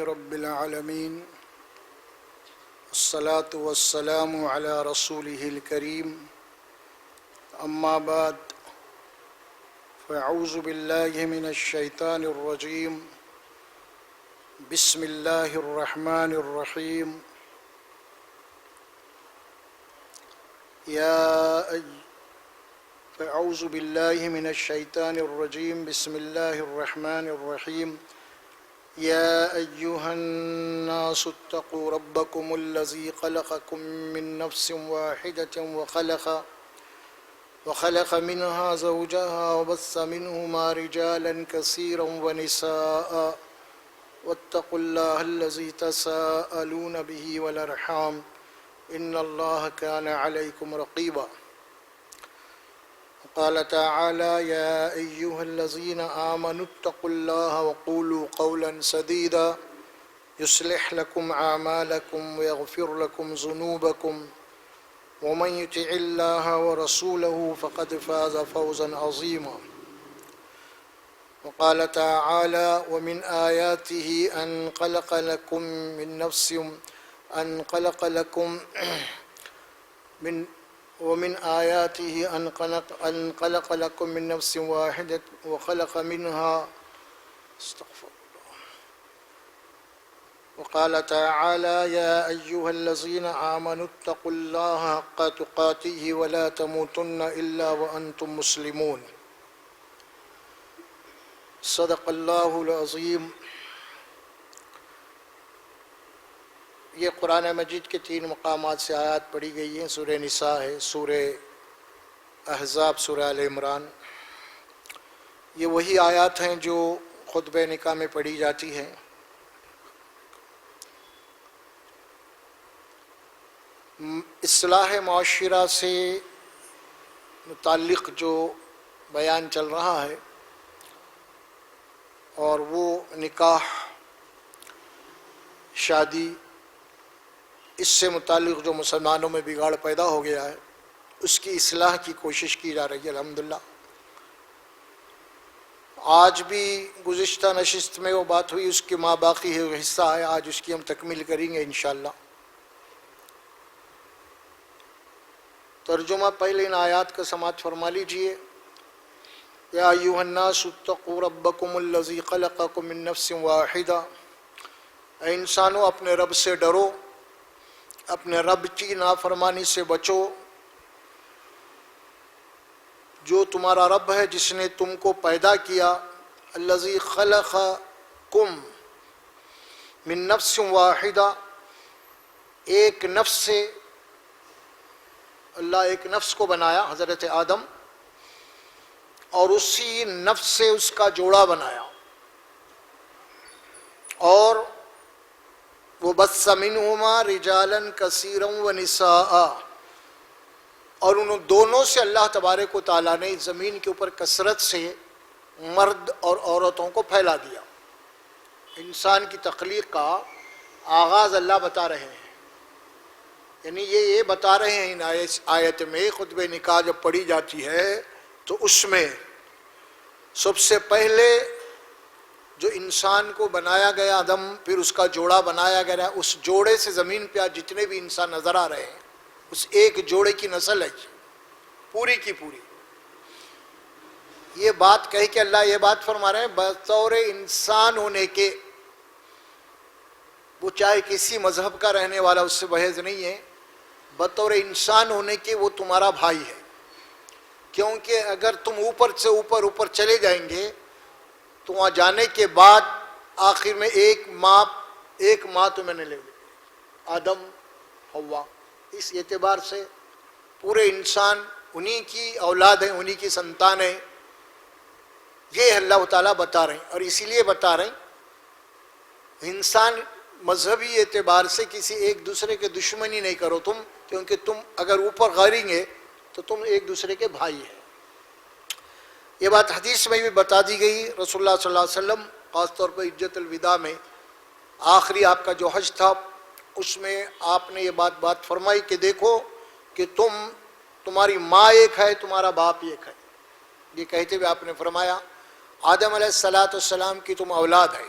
رب العالمين الصلاة والسلام على رسوله الكريم أما بعد فأعوذ بالله من الشيطان الرجيم بسم الله الرحمن الرحيم فأعوذ بالله من الشيطان الرجيم بسم الله الرحمن الرحيم يا أيها الناس اتقوا ربكم الذي خلقكم من نفس واحدة وخلق منها زوجها وبث منهما رجالا كثيرا ونساء واتقوا الله الذي تساءلون به والأرحام إن الله كان عليكم رقيبا قال تعالى يا أيها الذين آمنوا اتقوا الله وقولوا قولا سديدا يصلح لكم أعمالكم ويغفر لكم ذنوبكم ومن يطع الله ورسوله فقد فاز فوزا عظيما وقال تعالى ومن آياته أن خلق لكم من نفس ومن آياته أن خلق لكم من نفس واحدة وخلق منها وقال تعالى يا أيها الذين آمنوا اتقوا الله حق تقاته ولا تموتن إلا وأنتم مسلمون صدق اللہ العظیم۔ یہ قرآن مجید کے 3 مقامات سے آیات پڑھی گئی ہیں۔ سورہ نساء ہے، سورہ احزاب، سورہ آل عمران۔ یہ وہی آیات ہیں جو خطبہ نکاح میں پڑھی جاتی ہیں۔ اصلاح معاشرہ سے متعلق جو بیان چل رہا ہے اور وہ نکاح، شادی، اس سے متعلق جو مسلمانوں میں بگاڑ پیدا ہو گیا ہے اس کی اصلاح کی کوشش کی جا رہی ہے الحمدللہ۔ آج بھی گزشتہ نشست میں وہ بات ہوئی، اس کے ماں باقی ہے، وہ حصہ ہے، آج اس کی ہم تکمیل کریں گے انشاءاللہ۔ ترجمہ پہلے ان آیات کا سماعت فرما لیجئے۔ یا ایھا الناس اتقوا ربکم الذی خلقکم من نفس واحدہ، اے انسانوں اپنے رب سے ڈرو، اپنے رب کی نافرمانی سے بچو، جو تمہارا رب ہے جس نے تم کو پیدا کیا۔ الذی خلقکم من نفس واحدہ، ایک نفس سے اللہ ایک نفس کو بنایا، حضرت آدم، اور اسی نفس سے اس کا جوڑا بنایا، اور وَبَثَّ مِنْهُمَا رِجَالًا كَثِيرًا وَنِسَاءً، اور ان دونوں سے اللہ تبارک و تعالیٰ نے زمین کے اوپر کثرت سے مرد اور عورتوں کو پھیلا دیا۔ انسان کی تخلیق کا آغاز اللہ بتا رہے ہیں، یعنی یہ بتا رہے ہیں ان آیت میں، خطبہ نکاح جب پڑھی جاتی ہے تو اس میں سب سے پہلے جو انسان کو بنایا گیا آدم، پھر اس کا جوڑا بنایا گیا، اس جوڑے سے زمین پہ آج جتنے بھی انسان نظر آ رہے ہیں اس ایک جوڑے کی نسل ہے پوری کی پوری۔ یہ بات کہہ کے اللہ یہ بات فرما رہے ہیں بطور انسان ہونے کے، وہ چاہے کسی مذہب کا رہنے والا، اس سے بحث نہیں ہے، بطور انسان ہونے کے وہ تمہارا بھائی ہے، کیونکہ اگر تم اوپر سے اوپر چلے جائیں گے تو وہاں جانے کے بعد آخر میں ایک ماں تمہیں نے لے لی، آدم حوا۔ اس اعتبار سے پورے انسان انہی کی اولاد ہیں، انہی کی سنتان ہیں، یہ اللہ تعالیٰ بتا رہے ہیں۔ اور اسی لیے بتا رہے ہیں انسان مذہبی اعتبار سے کسی ایک دوسرے کے دشمنی نہیں کرو تم، کیونکہ تم اگر اوپر غاریں گے تو تم ایک دوسرے کے بھائی ہیں۔ یہ بات حدیث میں بھی بتا دی گئی، رسول اللہ صلی اللہ علیہ وسلم خاص طور پر حجۃ الوداع میں آخری آپ کا جو حج تھا اس میں آپ نے یہ بات فرمائی کہ دیکھو کہ تمہاری ماں ایک ہے، تمہارا باپ ایک ہے۔ یہ کہتے ہوئے آپ نے فرمایا آدم علیہ السلام کی تم اولاد ہے،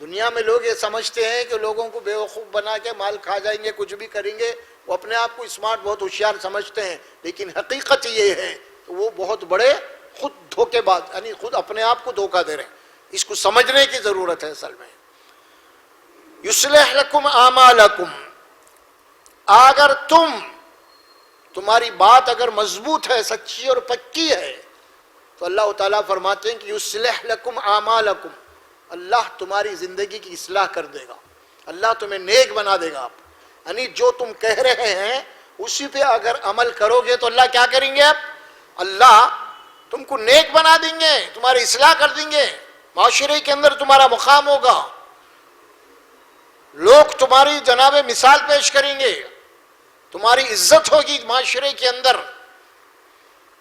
دنیا میں لوگ یہ سمجھتے ہیں کہ لوگوں کو بیوقوف بنا کے مال کھا جائیں گے، کچھ بھی کریں گے، وہ اپنے آپ کو اسمارٹ، بہت ہوشیار سمجھتے ہیں، لیکن حقیقت یہ ہے کہ وہ بہت بڑے خود دھوکے باز، یعنی خود اپنے آپ کو دھوکہ دے رہے ہیں۔ اس کو سمجھنے کی ضرورت ہے اصل میں۔ یصلح لکم اعمالکم، اگر تمہاری بات اگر مضبوط ہے، سچی اور پکی ہے، تو اللہ تعالیٰ فرماتے ہیں کہ یصلح لکم اعمالکم، اللہ تمہاری زندگی کی اصلاح کر دے گا، اللہ تمہیں نیک بنا دے گا۔ آپ یعنی جو تم کہہ رہے ہیں اسی پہ اگر عمل کرو گے تو اللہ کیا کریں گے؟ اب اللہ تم کو نیک بنا دیں گے، تمہاری اصلاح کر دیں گے، معاشرے کے اندر تمہارا مقام ہوگا، لوگ تمہاری جناب مثال پیش کریں گے، تمہاری عزت ہوگی معاشرے کے اندر۔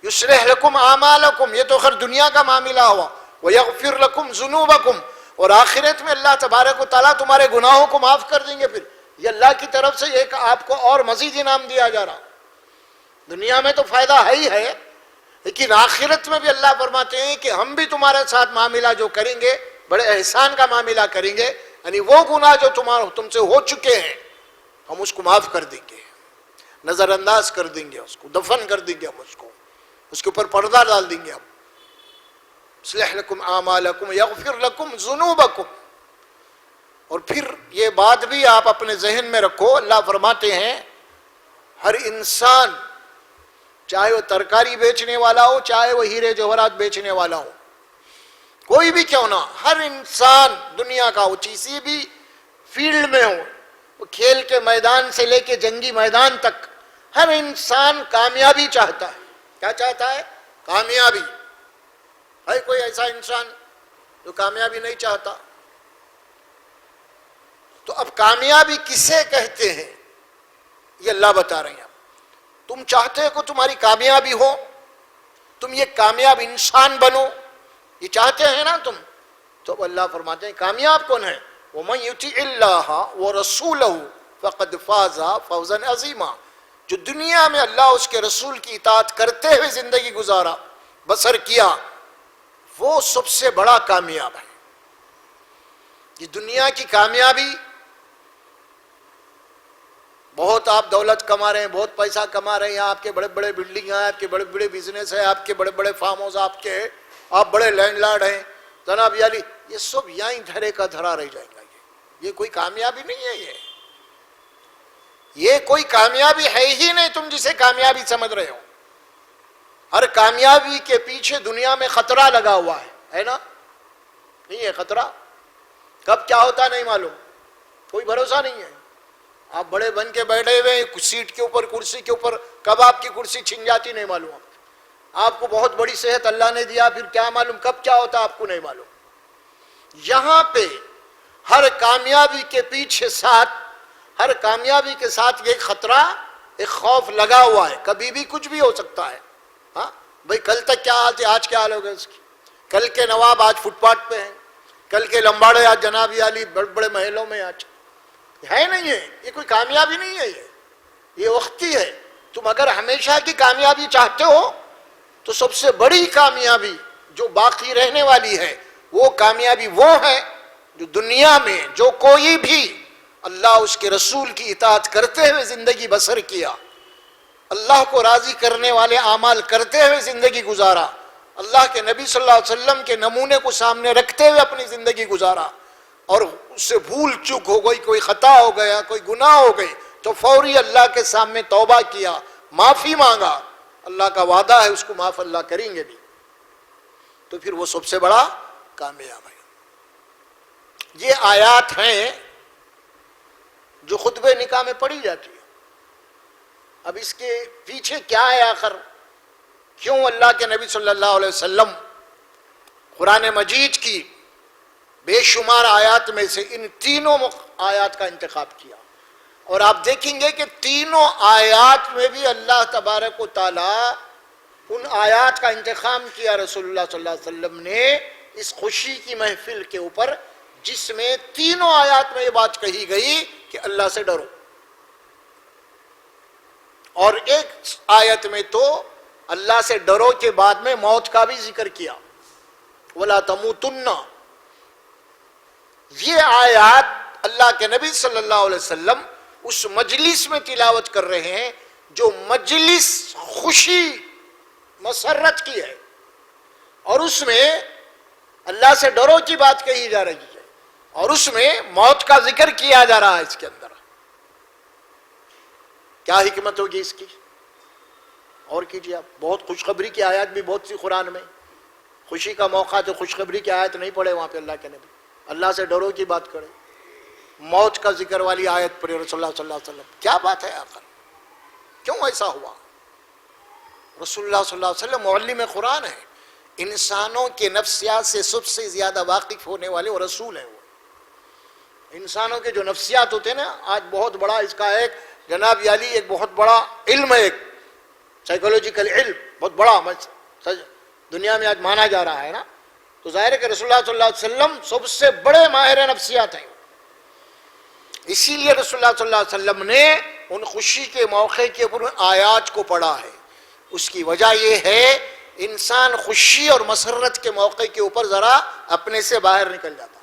یصلح لکم اعمالکم، یہ تو خیر دنیا کا معاملہ ہوا، ویغفر لکم ذنوبکم، اور آخرت میں اللہ تبارک و تعالیٰ تمہارے گناہوں کو معاف کر دیں گے۔ پھر یہ اللہ کی طرف سے ایک آپ کو اور مزید انعام دیا جا رہا۔ دنیا میں تو فائدہ ہے ہی ہے، لیکن آخرت میں بھی اللہ فرماتے ہیں کہ ہم بھی تمہارے ساتھ معاملہ جو کریں گے بڑے احسان کا معاملہ کریں گے، یعنی وہ گناہ جو تم سے ہو چکے ہیں ہم اس کو معاف کر دیں گے، نظر انداز کر دیں گے، اس کو دفن کر دیں گے، ہم اس کے اوپر پردہ ڈال دیں گے ہم۔ یصلح لکم اعمالکم یغفر لکم ذنوبکم، اور پھر یہ بات بھی آپ اپنے ذہن میں رکھو، اللہ فرماتے ہیں ہر انسان، چاہے وہ ترکاری بیچنے والا ہو، چاہے وہ ہیرے جوہرات بیچنے والا ہو، کوئی بھی کیوں نہ، ہر انسان دنیا کا ہو، کسی بھی فیلڈ میں ہو، وہ کھیل کے میدان سے لے کے جنگی میدان تک، ہر انسان کامیابی چاہتا ہے۔ کیا چاہتا ہے؟ کامیابی۔ ہے کوئی ایسا انسان جو کامیابی نہیں چاہتا؟ تو اب کامیابی کسے کہتے ہیں یہ اللہ بتا رہے ہیں۔ تم چاہتے ہو کہ تمہاری کامیابی ہو، تم یہ کامیاب انسان بنو، یہ چاہتے ہیں نا تم، تو اللہ فرماتے ہیں کامیاب کون ہے؟ وَمَن يُطِعِ اللَّهَ وَرَسُولَهُ فَقَدْ فَازَ فَوْزًا عَظِيمًا، جو دنیا میں اللہ اس کے رسول کی اطاعت کرتے ہوئے زندگی گزارا، بسر کیا، وہ سب سے بڑا کامیاب ہے۔ یہ دنیا کی کامیابی، بہت آپ دولت کما رہے ہیں، بہت پیسہ کما رہے ہیں، آپ کے بڑے بڑے بلڈنگ ہیں، آپ کے بڑے بڑے بزنس ہیں، آپ کے بڑے بڑے فارم ہاؤس، آپ بڑے لینڈ لارڈ ہیں جناب یالی، یہ سب یہیں دھرے کا دھرا رہ جائے گا۔ یہ کوئی کامیابی نہیں ہے، یہ کوئی کامیابی ہے ہی نہیں تم جسے کامیابی سمجھ رہے ہو۔ ہر کامیابی کے پیچھے دنیا میں خطرہ لگا ہوا ہے نا؟ نہیں ہے خطرہ؟ کب کیا ہوتا نہیں معلوم، کوئی بھروسہ نہیں ہے۔ آپ بڑے بن کے بیٹھے ہوئے ہیں سیٹ کے اوپر، کرسی کے اوپر، کب آپ کی کرسی چھن جاتی نہیں معلوم۔ آپ کو بہت بڑی صحت اللہ نے دیا، پھر کیا معلوم کب کیا ہوتا آپ کو نہیں معلوم۔ یہاں پہ ہر کامیابی کے پیچھے ہر کامیابی کے ساتھ ایک خطرہ، ایک خوف لگا ہوا ہے، کبھی بھی کچھ بھی ہو سکتا ہے۔ ہاں بھئی کل تک کیا حال تھی، آج کیا حال ہوگا اس کی؟ کل کے نواب آج فٹ پاتھ پہ ہیں، کل کے لمباڑے آج جنابی علی بڑے بڑے محلوں میں آج ہے نہیں ہے۔ یہ کوئی کامیابی نہیں ہے، یہ وقتی ہے۔ تم اگر ہمیشہ کی کامیابی چاہتے ہو تو سب سے بڑی کامیابی جو باقی رہنے والی ہے وہ کامیابی وہ ہے جو دنیا میں جو کوئی بھی اللہ اس کے رسول کی اطاعت کرتے ہوئے زندگی بسر کیا، اللہ کو راضی کرنے والے اعمال کرتے ہوئے زندگی گزارا، اللہ کے نبی صلی اللہ علیہ وسلم کے نمونے کو سامنے رکھتے ہوئے اپنی زندگی گزارا، اور اس سے بھول چک ہو گئی، کوئی خطا ہو گیا، کوئی گناہ ہو گئی، تو فوری اللہ کے سامنے توبہ کیا، معافی مانگا، اللہ کا وعدہ ہے اس کو معاف اللہ کریں گے بھی، تو پھر وہ سب سے بڑا کامیاب ہے۔ یہ آیات ہیں جو خطبہ نکاح میں پڑھی جاتی ہے۔ اب اس کے پیچھے کیا ہے آخر؟ کیوں اللہ کے نبی صلی اللہ علیہ وسلم قرآن مجید کی بے شمار آیات میں سے ان تینوں آیات کا انتخاب کیا؟ اور آپ دیکھیں گے کہ تینوں آیات میں بھی اللہ تبارک و تعالی ان آیات کا انتخاب کیا رسول اللہ صلی اللہ علیہ وسلم نے اس خوشی کی محفل کے اوپر، جس میں تینوں آیات میں یہ بات کہی گئی کہ اللہ سے ڈرو، اور ایک آیت میں تو اللہ سے ڈرو کے بعد میں موت کا بھی ذکر کیا، وَلَا تَمُوتُنَّ، یہ آیات اللہ کے نبی صلی اللہ علیہ وسلم اس مجلس میں تلاوت کر رہے ہیں جو مجلس خوشی مسرت کی ہے، اور اس میں اللہ سے ڈرو کی بات کہی جا رہی ہے، اور اس میں موت کا ذکر کیا جا رہا ہے۔ اس کے اندر کیا حکمت ہوگی اس کی؟ اور کیجیے آپ، بہت خوشخبری کی آیات بھی بہت سی قرآن میں، خوشی کا موقع تو خوشخبری کی آیت نہیں پڑھے وہاں پہ اللہ کے نبی، اللہ سے ڈرو کی بات کرے، موت کا ذکر والی آیت پڑھے رسول اللہ صلی اللہ علیہ وسلم۔ کیا بات ہے آخر، کیوں ایسا ہوا؟ رسول اللہ صلی اللہ علیہ وسلم معلم قرآن ہے، انسانوں کے نفسیات سے سب سے زیادہ واقف ہونے والے وہ رسول ہیں۔ وہ انسانوں کے جو نفسیات ہوتے ہیں نا، آج بہت بڑا اس کا ایک جناب علی ایک بہت بڑا علم ہے، ایک سائیکولوجیکل علم بہت بڑا دنیا میں آج مانا جا رہا ہے نا، تو ظاہر ہے کہ رسول اللہ صلی اللہ علیہ وسلم سب سے بڑے ماہر نفسیات ہیں۔ اسی لیے رسول اللہ صلی اللہ علیہ وسلم نے ان خوشی کے موقع کے اوپر آیات کو پڑھا ہے۔ اس کی وجہ یہ ہے انسان خوشی اور مسرت کے موقع کے اوپر ذرا اپنے سے باہر نکل جاتا ہے،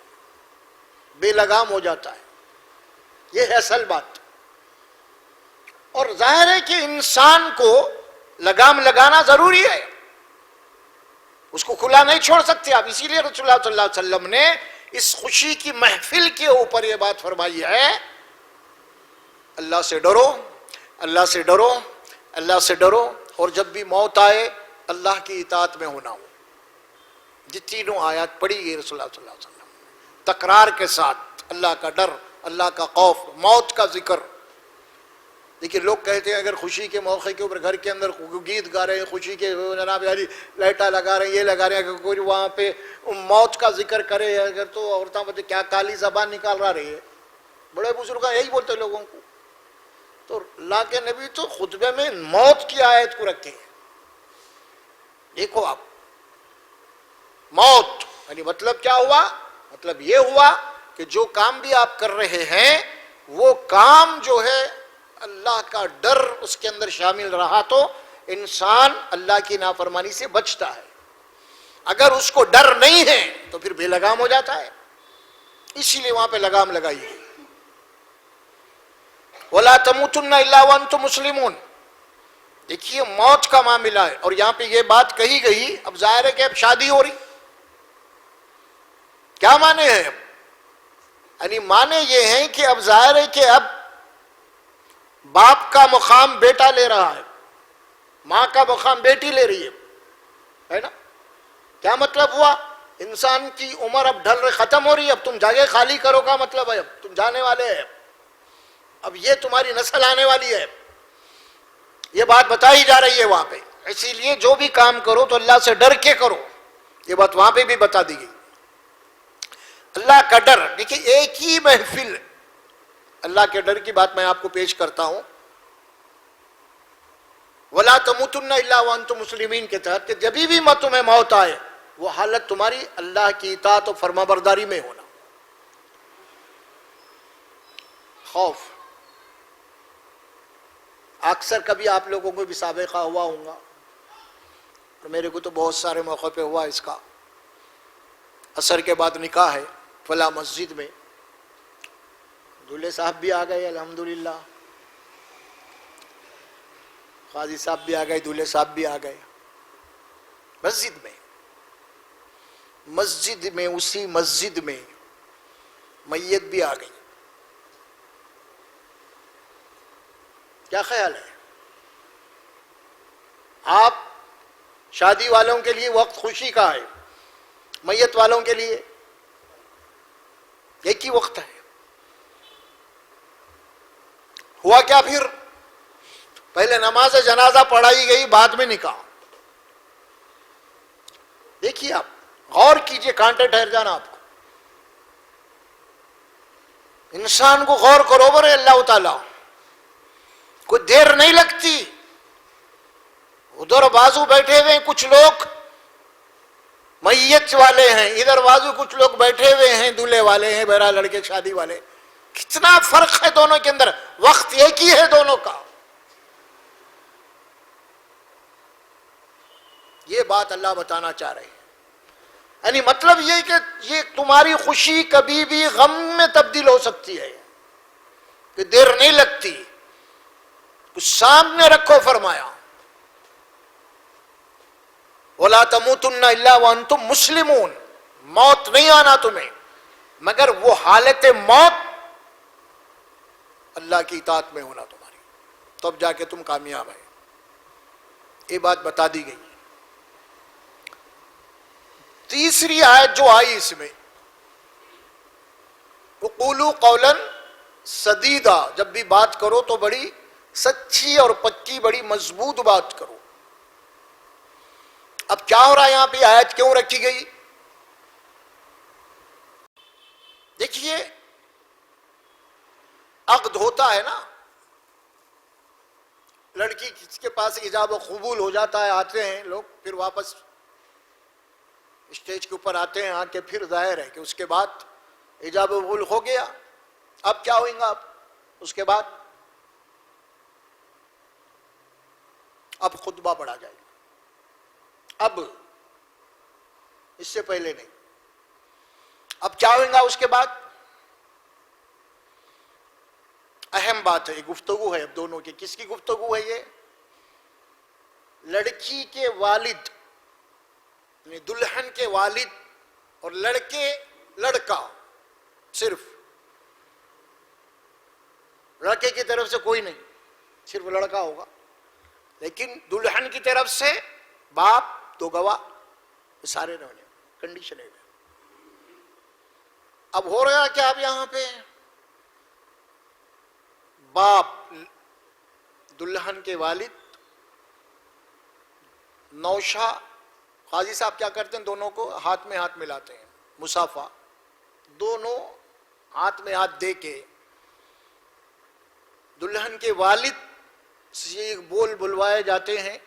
بے لگام ہو جاتا ہے، یہ ہے اصل بات۔ اور ظاہر ہے کہ انسان کو لگام لگانا ضروری ہے، اس کو کھلا نہیں چھوڑ سکتے آپ۔ اسی لیے رسول اللہ صلی اللہ علیہ وسلم نے اس خوشی کی محفل کے اوپر یہ بات فرمائی ہے، اللہ سے ڈرو، اللہ سے ڈرو، اللہ سے ڈرو، اور جب بھی موت آئے اللہ کی اطاعت میں ہونا ہو۔ یہ تینوں آیات پڑھی گئی رسول اللہ صلی اللہ علیہ وسلم تکرار کے ساتھ، اللہ کا ڈر، اللہ کا خوف، موت کا ذکر۔ دیکھیے لوگ کہتے ہیں اگر خوشی کے موقع کے اوپر گھر کے اندر گیت گا رہے ہیں، خوشی کے جناب یاری لائٹا لگا رہے ہیں، یہ لگا رہے ہیں، اگر کوئی وہاں پہ موت کا ذکر کرے اگر، تو عورتیں بولتے کیا کالی زبان نکال رہی ہے۔ بڑے بزرگ یہی بولتے لوگوں کو۔ تو اللہ کے نبی تو خطبے میں موت کی آیت کو رکھے ہیں۔ دیکھو آپ، موت یعنی مطلب کیا ہوا؟ مطلب یہ ہوا کہ جو کام بھی آپ کر رہے ہیں وہ کام جو ہے اللہ کا ڈر اس کے اندر شامل رہا تو انسان اللہ کی نافرمانی سے بچتا ہے۔ اگر اس کو ڈر نہیں ہے تو پھر بے لگام ہو جاتا ہے، اسی لیے وہاں پہ لگام لگائیے۔ وَلَا تَمُوتُنَّ إِلَّا وَأَنْتُمْ مُسْلِمُونَ۔ دیکھیے موت کا معاملہ ہے، اور یہاں پہ یہ بات کہی گئی۔ اب ظاہر ہے کہ اب شادی ہو رہی، کیا معنی ہے؟ یعنی معنی یہ ہے کہ اب ظاہر ہے کہ اب باپ کا مقام بیٹا لے رہا ہے، ماں کا مقام بیٹی لے رہی ہے نا۔ کیا مطلب ہوا؟ انسان کی عمر اب ڈھل رہی، ختم ہو رہی ہے، اب تم جگہ خالی کرو کا مطلب ہے اب تم جانے والے ہیں، اب یہ تمہاری نسل آنے والی ہے، یہ بات بتائی جا رہی ہے وہاں پہ۔ اسی لیے جو بھی کام کرو تو اللہ سے ڈر کے کرو، یہ بات وہاں پہ بھی بتا دی گئی۔ اللہ کا ڈر، دیکھیے ایک ہی محفل اللہ کے ڈر کی بات میں آپ کو پیش کرتا ہوں، وَلَا تَمُوتُنَّ إِلَّا وَأَنْتُمْ مُسْلِمِينَ کے تحت، کہ جبھی بھی تمہیں موت آئے وہ حالت تمہاری اللہ کی اطاعت و فرما برداری میں ہونا۔ خوف، اکثر کبھی آپ لوگوں کو بھی سابقہ ہوا ہوگا، اور میرے کو تو بہت سارے موقع پہ ہوا اس کا۔ عصر کے بعد نکاح ہے فلاں مسجد میں، دولہے صاحب بھی آ گئے الحمدللہ، قاضی صاحب بھی آ گئے، دولہے صاحب بھی آ گئے، مسجد میں اسی مسجد میں میت بھی آ گئی۔ کیا خیال ہے؟ آپ شادی والوں کے لیے وقت خوشی کا ہے، میت والوں کے لیے ایک ہی وقت ہے۔ ہوا کیا پھر؟ پہلے نماز جنازہ پڑھائی گئی، بعد میں نکاح۔ دیکھیے آپ غور کیجئے، کانٹے ٹھہر جانا آپ کو، انسان کو غور کرو برے اللہ تعالیٰ، کوئی دیر نہیں لگتی۔ ادھر بازو بیٹھے ہوئے کچھ لوگ میت والے ہیں، ادھر بازو کچھ لوگ بیٹھے ہوئے ہیں دولہے والے ہیں، بہرحال لڑکے شادی والے۔ کتنا فرق ہے دونوں کے اندر، وقت ایک ہی ہے دونوں کا۔ یہ بات اللہ بتانا چاہ رہے ہیں۔ یعنی مطلب یہ کہ یہ تمہاری خوشی کبھی بھی غم میں تبدیل ہو سکتی ہے، کہ دیر نہیں لگتی، کچھ سامنے رکھو فرمایا وَلَا تَمُوتُنَّ إِلَّا وَأَنْتُمْ مُسْلِمُونَ، موت نہیں آنا تمہیں مگر وہ حالت موت اللہ کی اطاعت میں ہونا تمہاری، تب جا کے تم کامیاب ہے۔ یہ بات بتا دی گئی۔ تیسری آیت جو آئی اس میں، وَقُولُوا قَوْلًا سَدِيدًا، جب بھی بات کرو تو بڑی سچی اور پکی، بڑی مضبوط بات کرو۔ اب کیا ہو رہا ہے یہاں پہ، آیت کیوں رکھی گئی؟ دیکھیے عقد ہوتا ہے نا، لڑکی کس کے پاس ایجاب و قبول ہو جاتا ہے، آتے ہیں لوگ، پھر واپس اسٹیج کے اوپر آتے ہیں، آ کے پھر ظاہر ہے کہ اس کے بعد ایجاب و قبول ہو گیا، اب کیا ہوئیں گا، اس کے بعد اب خطبہ پڑھا جائے گا، اب اس سے پہلے نہیں، اب کیا ہوئیں گا اس کے بعد؟ اہم بات ہے، گفتگو ہے اب دونوں کی، کس کی گفتگو ہے یہ؟ لڑکی کے والد، یعنی دلہن کے والد اور لڑکا، صرف لڑکے کی طرف سے کوئی نہیں، صرف لڑکا ہوگا، لیکن دلہن کی طرف سے باپ، دو گواہ، سارے رہنے، کنڈیشن ہے۔ اب ہو رہا کیا، اب یہاں پہ باپ، دلہن کے والد، نوشا، قاضی صاحب کیا کرتے ہیں، دونوں کو ہاتھ میں ہاتھ ملاتے ہیں، مصافحہ، دونوں ہاتھ میں ہاتھ دے کے دلہن کے والد سے ایک بول بلوائے جاتے ہیں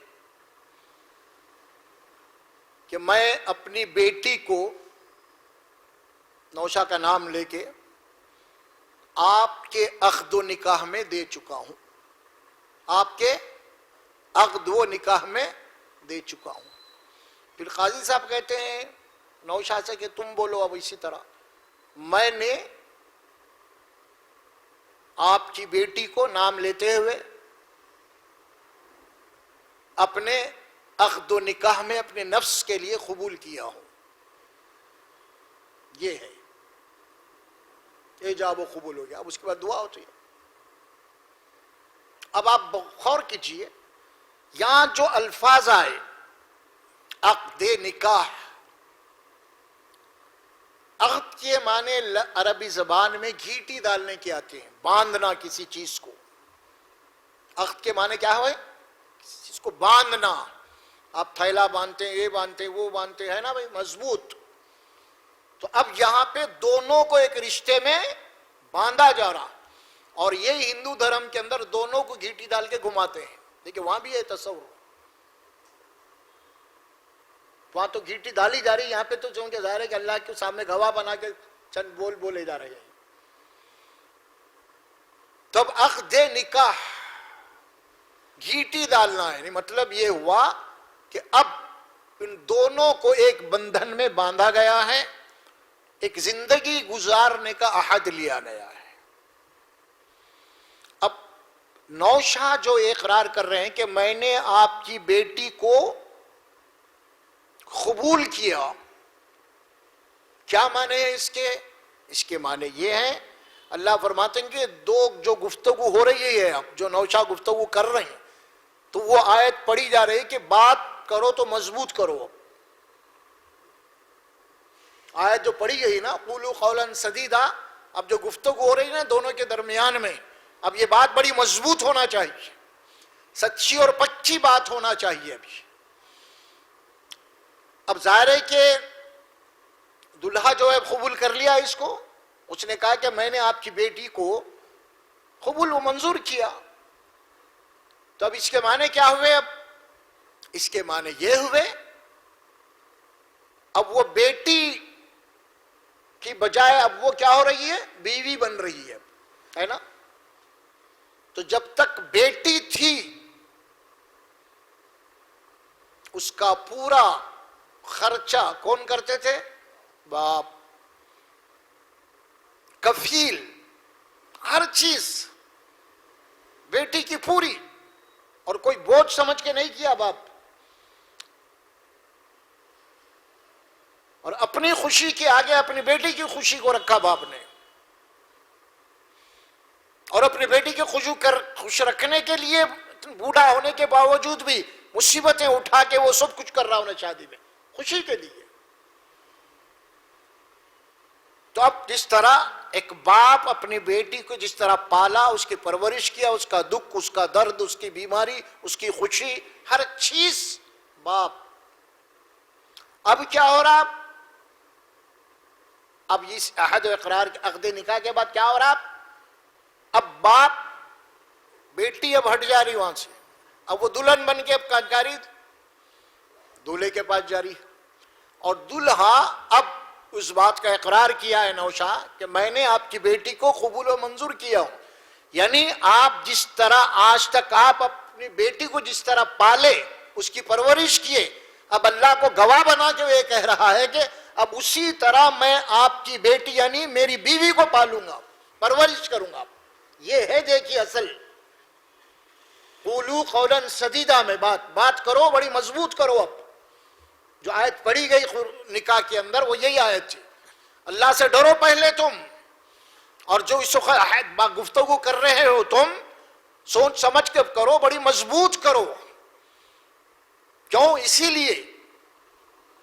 کہ میں اپنی بیٹی کو، نوشا کا نام لے کے، آپ کے عقد و نکاح میں دے چکا ہوں، آپ کے عقد و نکاح میں دے چکا ہوں۔ پھر قاضی صاحب کہتے ہیں نوشا سے کہ تم بولو اب اسی طرح، میں نے آپ کی بیٹی کو نام لیتے ہوئے اپنے عقد و نکاح میں اپنے نفس کے لیے قبول کیا ہوں۔ یہ ہے ایجاب و قبول ہو گیا، اب اس کے بعد دعا ہوتی ہے۔ اب آپ غور کیجئے، یہاں جو الفاظ آئے، عقد نکاح، عقد کے معنی عربی زبان میں گھیٹی ڈالنے کے آتے ہیں، باندھنا کسی چیز کو۔ عقد کے معنی کیا ہوئے؟ کسی چیز کو باندھنا، آپ تھیلا باندھتے ہیں، یہ باندھتے ہیں، وہ باندھتے ہیں نا بھائی، مضبوط۔ تو اب یہاں پہ دونوں کو ایک رشتے میں باندھا جا رہا، اور یہ ہندو دھرم کے اندر دونوں کو گھیٹی ڈال کے گھماتے ہیں۔ دیکھیں وہاں بھی ہے تصور، وہاں تو گھیٹی ڈالی جا رہی، یہاں پہ تو چونکہ ظاہر ہے کہ اللہ کے سامنے گواہ بنا کے چند بول بولے جا رہے ہیں۔ تب عقد نکاح گھیٹی ڈالنا ہے، مطلب یہ ہوا کہ اب ان دونوں کو ایک بندھن میں باندھا گیا ہے، ایک زندگی گزارنے کا عہد لیا گیا ہے۔ اب نوشا جو اقرار کر رہے ہیں کہ میں نے آپ کی بیٹی کو قبول کیا، کیا معنی ہے اس کے؟ اس کے معنی یہ ہے، اللہ فرماتے ہیں کہ دو جو گفتگو ہو رہی ہے، اب جو نوشا گفتگو کر رہے ہیں، تو وہ آیت پڑھی جا رہی ہے کہ بات کرو تو مضبوط کرو۔ آیت جو پڑھی گئی نا، قولوا قولا سدیدا، اب جو گفتگو ہو رہی ہے نا دونوں کے درمیان میں، اب یہ بات بڑی مضبوط ہونا چاہیے، سچی اور پکی بات ہونا چاہیے۔ اب ظاہر ہے کہ دلہا جو ہے قبول کر لیا اس کو، اس نے کہا کہ میں نے آپ کی بیٹی کو قبول و منظور کیا، تو اب اس کے معنی کیا ہوئے؟ اب اس کے معنی یہ ہوئے، اب وہ بیٹی کی بجائے اب وہ کیا ہو رہی ہے؟ بیوی بن رہی ہے نا؟ تو جب تک بیٹی تھی اس کا پورا خرچہ کون کرتے تھے؟ باپ. کفیل، ہر چیز بیٹی کی پوری، اور کوئی بوجھ سمجھ کے نہیں کیا باپ. اور اپنی خوشی کے آگے اپنی بیٹی کی خوشی کو رکھا باپ نے، اور اپنی بیٹی کے خوش رکھنے کے لیے بوڑھا ہونے کے باوجود بھی مصیبتیں اٹھا کے وہ سب کچھ کر رہا ہونا شادی میں خوشی کے لیے. تو اب جس طرح ایک باپ اپنی بیٹی کو جس طرح پالا، اس کی پرورش کیا، اس کا دکھ، اس کا درد، اس کی بیماری، اس کی خوشی، ہر چیز باپ. اب کیا ہو رہا؟ اب اس عہد و اقرار عقد نکاح کے بعد کیا ہو رہا؟ اب باپ، بیٹی اب ہٹ جا رہی وہاں سے، اب وہ دلہن بن کے اب جا رہی دولہے کے پاس جا رہی. اور دلہا اب اس بات کا اقرار کیا ہے نوشا کہ میں نے آپ کی بیٹی کو قبول و منظور کیا ہوں. یعنی آپ جس طرح آج تک آپ اپنی بیٹی کو جس طرح پالے، اس کی پرورش کیے، اب اللہ کو گواہ بنا کے وہ یہ کہہ رہا ہے کہ اب اسی طرح میں آپ کی بیٹی یعنی میری بیوی کو پالوں گا، پرورش کروں گا. یہ ہے دیکھیے اصل قولوا قولا سدیدا میں بات کرو، بڑی مضبوط کرو. اب جو آیت پڑھی گئی نکاح کے اندر وہ یہی آیت تھی، اللہ سے ڈرو پہلے تم، اور جو اس وقت گفتگو کر رہے ہو تم سوچ سمجھ کے کرو، بڑی مضبوط کرو. کیوں؟ اسی لیے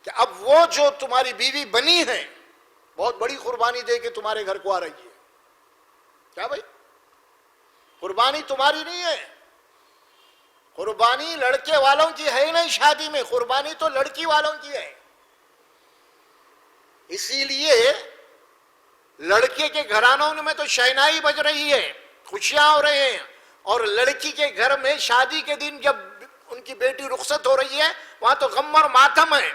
کہ اب وہ جو تمہاری بیوی بنی ہے بہت بڑی قربانی دے کے تمہارے گھر کو آ رہی ہے. کیا بھائی؟ قربانی تمہاری نہیں ہے، قربانی لڑکے والوں کی ہے نہیں. شادی میں قربانی تو لڑکی والوں کی ہے. اسی لیے لڑکے کے گھرانوں میں تو شہنائی بج رہی ہے، خوشیاں ہو رہے ہیں، اور لڑکی کے گھر میں شادی کے دن جب ان کی بیٹی رخصت ہو رہی ہے وہاں تو غم اور ماتم ہے.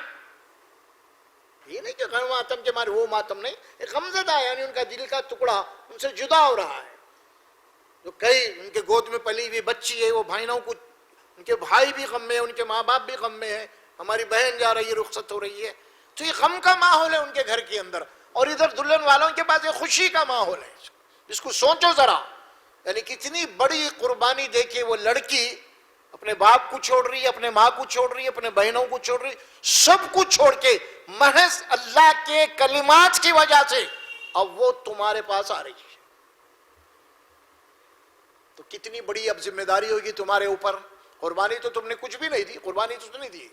یہ نہیں کہ غم ماتم کے مارے، وہ ماتم نہیں، ایک غمزدہ ہے، یعنی ان کا دل کا ٹکڑا ان سے جدا ہو رہا ہے. جو کئی ان کے گود میں پلی ہوئی بچی ہے وہ بھائیوں کو، ان کے بھائی بھی غم میں، ان کے ماں باپ بھی غم میں ہیں، ہماری بہن جا رہی ہے، رخصت ہو رہی ہے. تو یہ غم کا ماحول ہے ان کے گھر کے اندر، اور ادھر دلہن والوں کے پاس یہ خوشی کا ماحول ہے. اس کو سوچو ذرا، یعنی کتنی بڑی قربانی دے کے وہ لڑکی اپنے باپ کو چھوڑ رہی ہے، اپنے ماں کو چھوڑ رہی ہے، اپنے بہنوں کو چھوڑ رہی ہے، سب کچھ چھوڑ کے محض اللہ کے کلمات کی وجہ سے اب وہ تمہارے پاس آ رہی ہے. تو کتنی بڑی اب ذمہ داری ہوگی تمہارے اوپر. قربانی تو تم نے کچھ بھی نہیں دی، قربانی تو نہیں دی،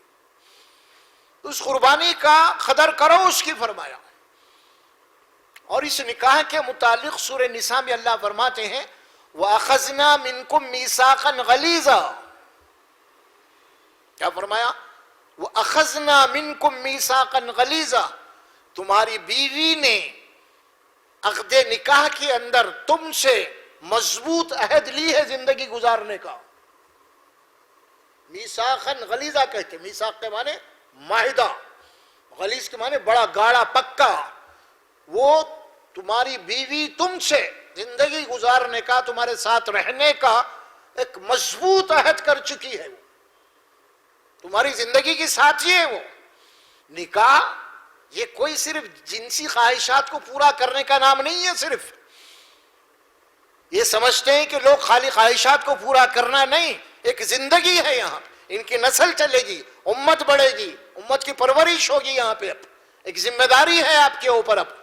تو اس قربانی کا قدر کرو، اس کی فرمایا. اور اس نکاح کے متعلق سورہ نساء میں اللہ فرماتے ہیں وَأَخَذْنَا مِنْكُمْ مِيثَاقًا غَلِيظًا. کیا فرمایا؟ وَأَخَذْنَا مِنْكُمْ مِيثَاقًا غَلِيظًا. تمہاری بیوی نے عقد نکاح کے اندر تم سے مضبوط عہد لی ہے زندگی گزارنے کا. میثاقاً غلیظا کہتے ہیں، میثاق کے معنی معاہدہ، غلیظ کے معنی بڑا گاڑا پکا. وہ تمہاری بیوی تم سے زندگی گزارنے کا، تمہارے ساتھ رہنے کا ایک مضبوط عہد کر چکی ہے. وہ تمہاری زندگی کی ساتھی ہے. وہ نکاح یہ کوئی صرف جنسی خواہشات کو پورا کرنے کا نام نہیں ہے. صرف یہ سمجھتے ہیں کہ لوگ خالی خواہشات کو پورا کرنا نہیں، ایک زندگی ہے یہاں، ان کی نسل چلے گی، امت بڑھے گی، امت کی پرورش ہوگی یہاں پہ. اب ایک ذمہ داری ہے آپ کے اوپر. اب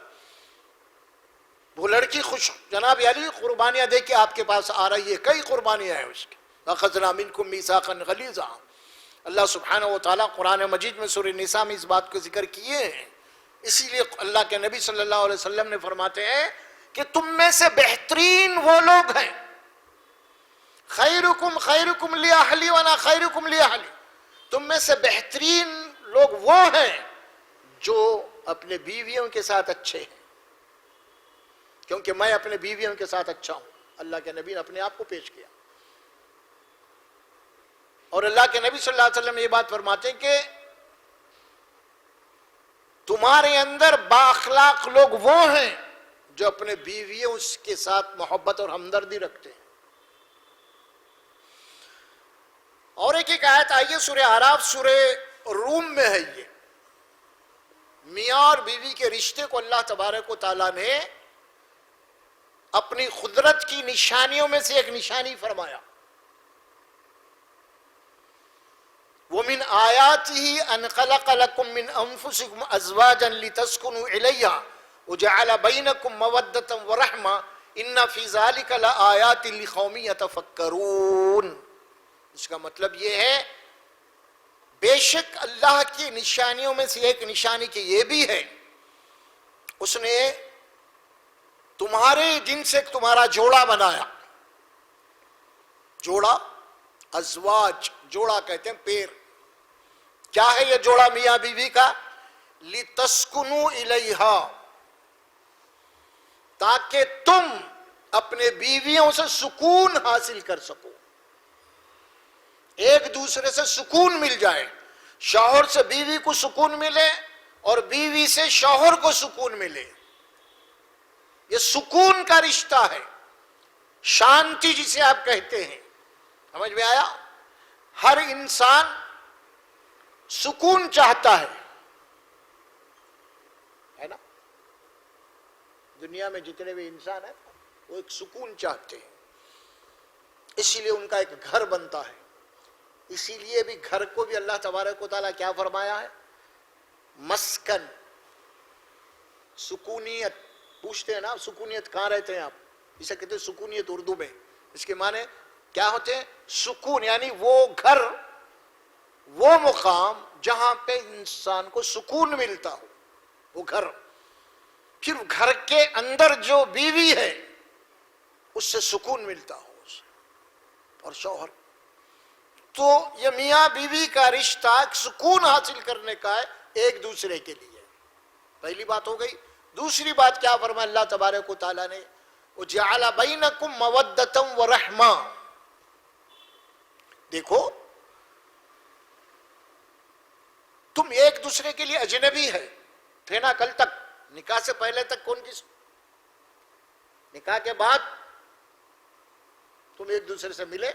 وہ لڑکی خوش جناب علی قربانیاں دے کے آپ کے پاس آ رہی ہے، کئی قربانیاں ہیں اس کی. اخذنا منکم میثاقا غلیظا. اللہ سبحانہ و تعالیٰ قرآن مجید میں سورہ نساء میں اس بات کو ذکر کیے ہیں. اسی لیے اللہ کے نبی صلی اللہ علیہ وسلم نے فرماتے ہیں کہ تم میں سے بہترین وہ لوگ ہیں، خیرکم خیرکم لاہلی وانا خیرکم لاہلی. تم میں سے بہترین لوگ وہ ہیں جو اپنے بیویوں کے ساتھ اچھے ہیں، کیونکہ میں اپنے بیویوں کے ساتھ اچھا ہوں. اللہ کے نبی نے اپنے آپ کو پیش کیا. اور اللہ کے نبی صلی اللہ علیہ وسلم یہ بات فرماتے ہیں کہ تمہارے اندر بااخلاق لوگ وہ ہیں جو اپنے بیویوں کے ساتھ محبت اور ہمدردی رکھتے ہیں. اور ایک آیت آئیے سورہ اعراف سورہ روم میں ہے. یہ میاں اور بیوی کے رشتے کو اللہ تبارک و تعالیٰ نے اپنی قدرت کی نشانیوں میں سے ایک نشانی فرمایا. وَمِنْ آيَاتِهِ أَنْ خَلَقَ لَكُم مِّنْ أَنفُسِكُمْ أَزْوَاجًا لِتَسْكُنُوا إِلَيْهَا وَجَعَلَ بَيْنَكُم مَّوَدَّةً وَرَحْمَةً إِنَّ فِي ذَلِكَ لَآيَاتٍ لِقَوْمٍ يَتَفَكَّرُونَ. اس کا مطلب یہ ہے بے شک اللہ کی نشانیوں میں سے ایک نشانی کی یہ بھی ہے اس نے تمہارے جن سے تمہارا جوڑا بنایا. جوڑا ازواج جوڑا کہتے ہیں پیر. کیا ہے یہ جوڑا میاں بیوی کا؟ لِتَسْكُنُوا إِلَيْهَا تاکہ تم اپنے بیویوں سے سکون حاصل کر سکو, ایک دوسرے سے سکون مل جائے. شوہر سے بیوی کو سکون ملے اور بیوی سے شوہر کو سکون ملے. یہ سکون کا رشتہ ہے, شانتی جسے آپ کہتے ہیں. سمجھ میں آیا؟ ہر انسان سکون چاہتا ہے نا. دنیا میں جتنے بھی انسان ہیں وہ ایک سکون چاہتے ہیں, اسی لیے ان کا ایک گھر بنتا ہے. اسی لیے بھی گھر کو بھی اللہ تبارک و تعالیٰ کیا فرمایا ہے؟ مسکن, سکونیت. پوچھتے ہیں نا سکونیت کہاں رہتے ہیں آپ؟ اسے کہتے ہیں سکونیت اردو میں. اس کے معنی کیا ہوتے ہیں؟ سکون, یعنی وہ گھر, وہ مقام جہاں پہ انسان کو سکون ملتا ہو, وہ گھر. پھر گھر کے اندر جو بیوی ہے اس سے سکون ملتا ہو اسے, اور شوہر. تو یہ میاں بیوی کا رشتہ سکون حاصل کرنے کا ہے ایک دوسرے کے لیے. پہلی بات ہو گئی. دوسری بات کیا فرمایا اللہ تبارک و تعالیٰ نے؟ وَجَعَلَ بَيْنَكُمْ مَوَدَّةً وَرَحْمَةً. دیکھو تم ایک دوسرے کے لیے اجنبی تھے نا کل تک. نکاح سے پہلے تک کون کس, نکاح کے بعد تم ایک دوسرے سے ملے,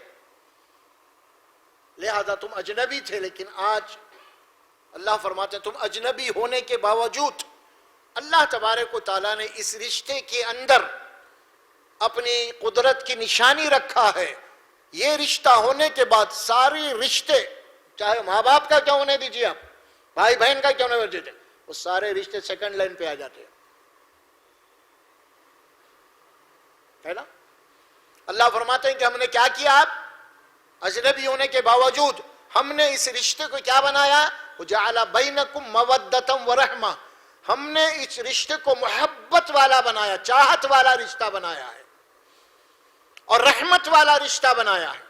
لہذا تم اجنبی تھے. لیکن آج اللہ فرماتے ہیں تم اجنبی ہونے کے باوجود اللہ تبارک و تعالیٰ نے اس رشتے کے اندر اپنی قدرت کی نشانی رکھا ہے. یہ رشتہ ہونے کے بعد ساری رشتے, چاہے ماں باپ کا کیوں ہونے دیجیے آپ, بھائی بہن کا کیوں نہیں دیجیے, وہ سارے رشتے سیکنڈ لائن پہ آ جاتے ہیں, ہے نا. اللہ فرماتے ہیں کہ ہم نے کیا کیا, آپ اجنبی ہونے کے باوجود ہم نے اس رشتے کو کیا بنایا؟ وَجَعَلَ بَيْنَكُمْ مَوَدَّةً وَرَحْمَةً. ہم نے اس رشتے کو محبت والا بنایا, چاہت والا رشتہ بنایا ہے, اور رحمت والا رشتہ بنایا ہے.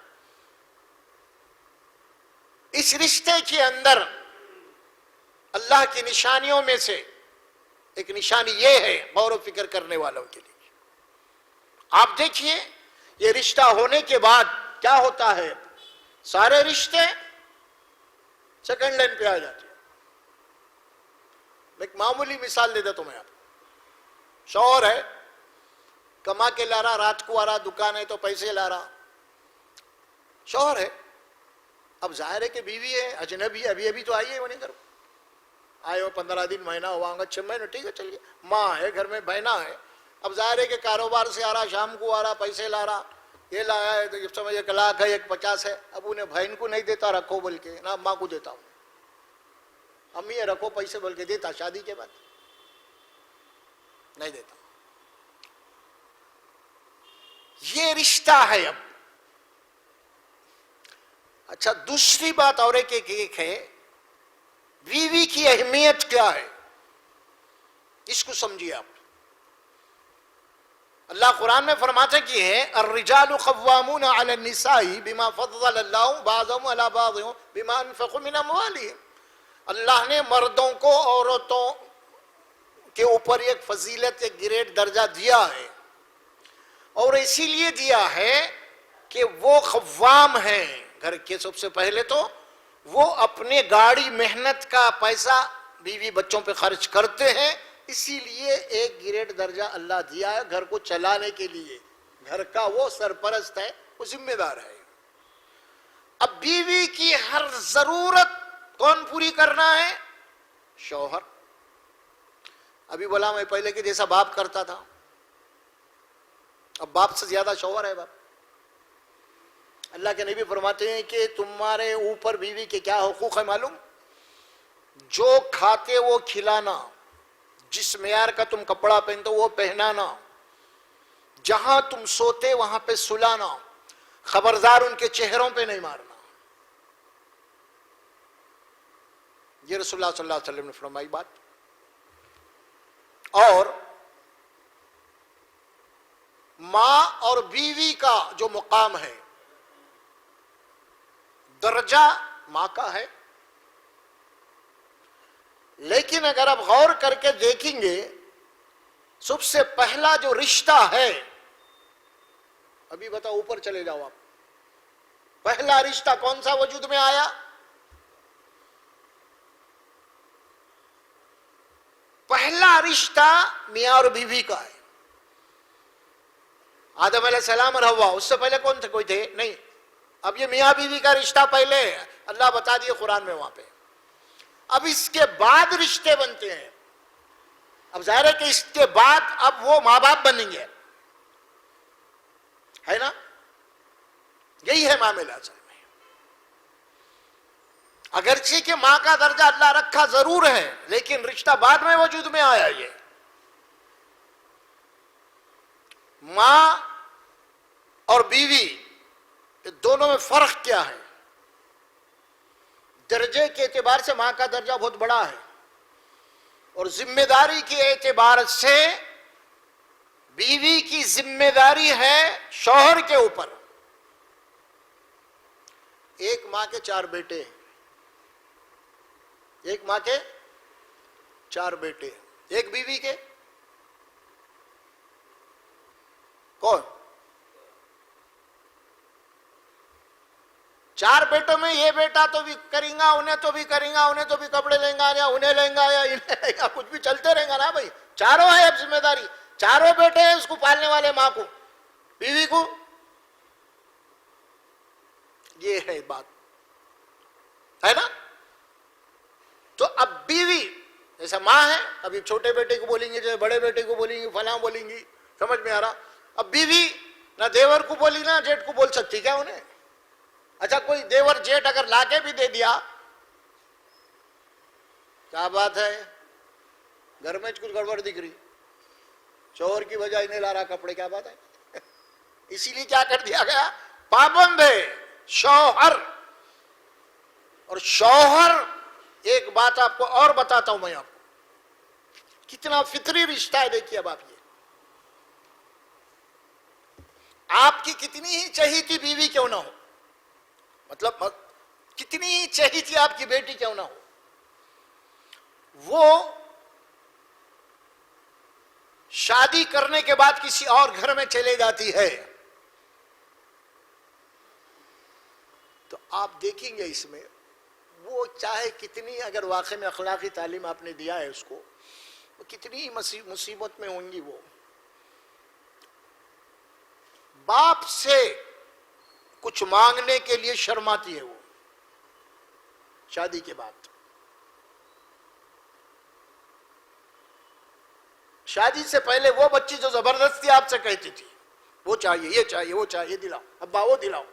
اس رشتے کے اندر اللہ کی نشانیوں میں سے ایک نشانی یہ ہے غور و فکر کرنے والوں کے لیے. آپ دیکھیے یہ رشتہ ہونے کے بعد کیا ہوتا ہے, سارے رشتے سیکنڈ لائن پہ آ جاتے ہیں. میں ایک معمولی مثال دے دیتا ہوں. میں آپ, شوہر ہے, کما کے لا رہا, رات کو آ رہا, دکان ہے تو پیسے لا رہا, شوہر ہے. اب ظاہر ہے کہ بیوی ہے, اجنبی, ابھی ابھی تو آئی ہے, وہ نہیں کرو آئے ہو 15 دن, مہینہ ہوا ہوگا, 6 مہینے, ٹھیک ہے چلیے. ماں ہے گھر میں, بہنا ہے. اب ظاہر ہے کہ کاروبار سے آ رہا, شام کو آ رہا, پیسے لا رہا, یہ لایا ہے تو جب سمجھ 1 لاکھ ہے, 150 ہے. اب انہیں بہن کو نہیں دیتا, رکھو بول کے, نہ ماں کو دیتا ہوں, امی یہ رکھو پیسے بول کے دیتا, شادی کے بعد نہیں دیتا. یہ رشتہ ہے. اب اچھا, دوسری بات اور ایک ہے, بیوی کی اہمیت کیا ہے, اس کو سمجھیے آپ. اللہ قرآن میں فرماتے کہ ہے الرجال قوامون علی النساء بما فضل اللہ بعضهم علی بعض بما انفقوا من اموالهم. اللہ نے مردوں کو عورتوں کے اوپر ایک فضیلت, ایک گریڈ, درجہ دیا ہے, اور اسی لیے دیا ہے کہ وہ قوام ہیں گھر کے. سب سے پہلے تو وہ اپنے گاڑی محنت کا پیسہ بیوی بچوں پہ خرچ کرتے ہیں, اسی لیے ایک گریڈ درجہ اللہ دیا ہے گھر کو چلانے کے لیے. گھر کا وہ سرپرست ہے, وہ ذمہ دار ہے. اب بیوی کی ہر ضرورت کون پوری کرنا ہے؟ شوہر. ابھی بولا میں پہلے کے جیسا باپ کرتا تھا، اب باپ سے زیادہ شوہر ہے باپ۔ اللہ کے نبی فرماتے ہیں کہ تمہارے اوپر بیوی کے کیا حقوق ہے معلوم؟ جو کھاتے وہ کھلانا، جس معیار کا تم کپڑا پہنتے وہ پہنانا، جہاں تم سوتے وہاں پہ سلانا، خبردار ان کے چہروں پہ نہیں مارنا۔ یہ رسول اللہ صلی اللہ علیہ وسلم نے فرمائی بات۔ اور ماں اور بیوی کا جو مقام ہے، درجہ ماں کا ہے، لیکن اگر آپ غور کر کے دیکھیں گے سب سے پہلا جو رشتہ ہے، ابھی بتاؤ اوپر چلے جاؤ آپ، پہلا رشتہ کون سا وجود میں آیا؟ پہلا رشتہ میاں اور بیوی کا ہے۔ آدم علیہ السلام اور حوا، اس سے پہلے کون تھے؟ کوئی تھے نہیں۔ اب یہ میاں بیوی کا رشتہ پہلے اللہ بتا دیے قرآن میں وہاں پہ، اب اس کے بعد رشتے بنتے ہیں۔ اب ظاہر ہے کہ اس کے بعد اب وہ ماں باپ بنیں گے، ہے نا؟ یہی ہے معاملہ اصل میں۔ اگرچہ کہ ماں کا درجہ اللہ رکھا ضرور ہے، لیکن رشتہ بعد میں وجود میں آیا۔ یہ ماں اور بیوی دونوں میں فرق کیا ہے؟ درجے کے اعتبار سے ماں کا درجہ بہت بڑا ہے، اور ذمہ داری کے اعتبار سے بیوی کی ذمہ داری ہے شوہر کے اوپر۔ ایک ماں کے 4 بیٹے، ایک ماں کے 4 بیٹے، ایک بیوی کے کون؟ 4 بیٹوں میں یہ بیٹا تو بھی کریں گا، انہیں تو بھی کریں گا، انہیں تو بھی کپڑے لیں گا، یا انہیں لیں گا، یا انہیں لیں گا، کچھ بھی چلتے رہیں گا نا بھائی۔ چاروں ہے اب ذمہ داری، چاروں بیٹے ہیں اس کو پالنے والے، ماں کو، بیوی کو۔ یہ ہے بات، ہے نا؟ تو اب بیوی جیسا ماں ہے، ابھی چھوٹے بیٹے کو بولیں گے، جیسے بڑے بیٹے کو بولیں گے، فلاں بولیں گی، سمجھ میں آ رہا؟ اب بیوی نہ دیور کو بولی نہ جیٹ کو بول سکتی کیا انہیں؟ اچھا کوئی دیور جیٹ اگر لا کے بھی دے دیا، کیا بات ہے، گھر میں کچھ گڑبڑ دکھ رہی، شوہر کی بجائے نہیں لا رہا کپڑے، کیا بات ہے؟ اسی لیے کیا کر دیا گیا؟ پابند ہے شوہر۔ اور شوہر، ایک بات آپ کو اور بتاتا ہوں میں، آپ کو کتنا فطری رشتہ ہے، دیکھیے اب آپ یہ، آپ کی کتنی ہی چہیتی بیوی کیوں نہ ہو، مطلب کتنی ہی چہیتی آپ کی بیٹی کیوں نہ ہو، وہ شادی کرنے کے بعد کسی اور گھر میں چلے جاتی ہے، تو آپ دیکھیں گے اس میں وہ چاہے کتنی، اگر واقع میں اخلاقی تعلیم آپ نے دیا ہے اس کو، وہ کتنی ہی مصیبت میں ہوں گی، وہ باپ سے کچھ مانگنے کے لیے شرماتی ہے، وہ شادی کے بعد۔ شادی سے پہلے وہ بچی جو زبردستی آپ سے کہتی تھی، وہ چاہیے، یہ چاہیے، وہ چاہیے، دلاؤ ابا، وہ دلاؤ،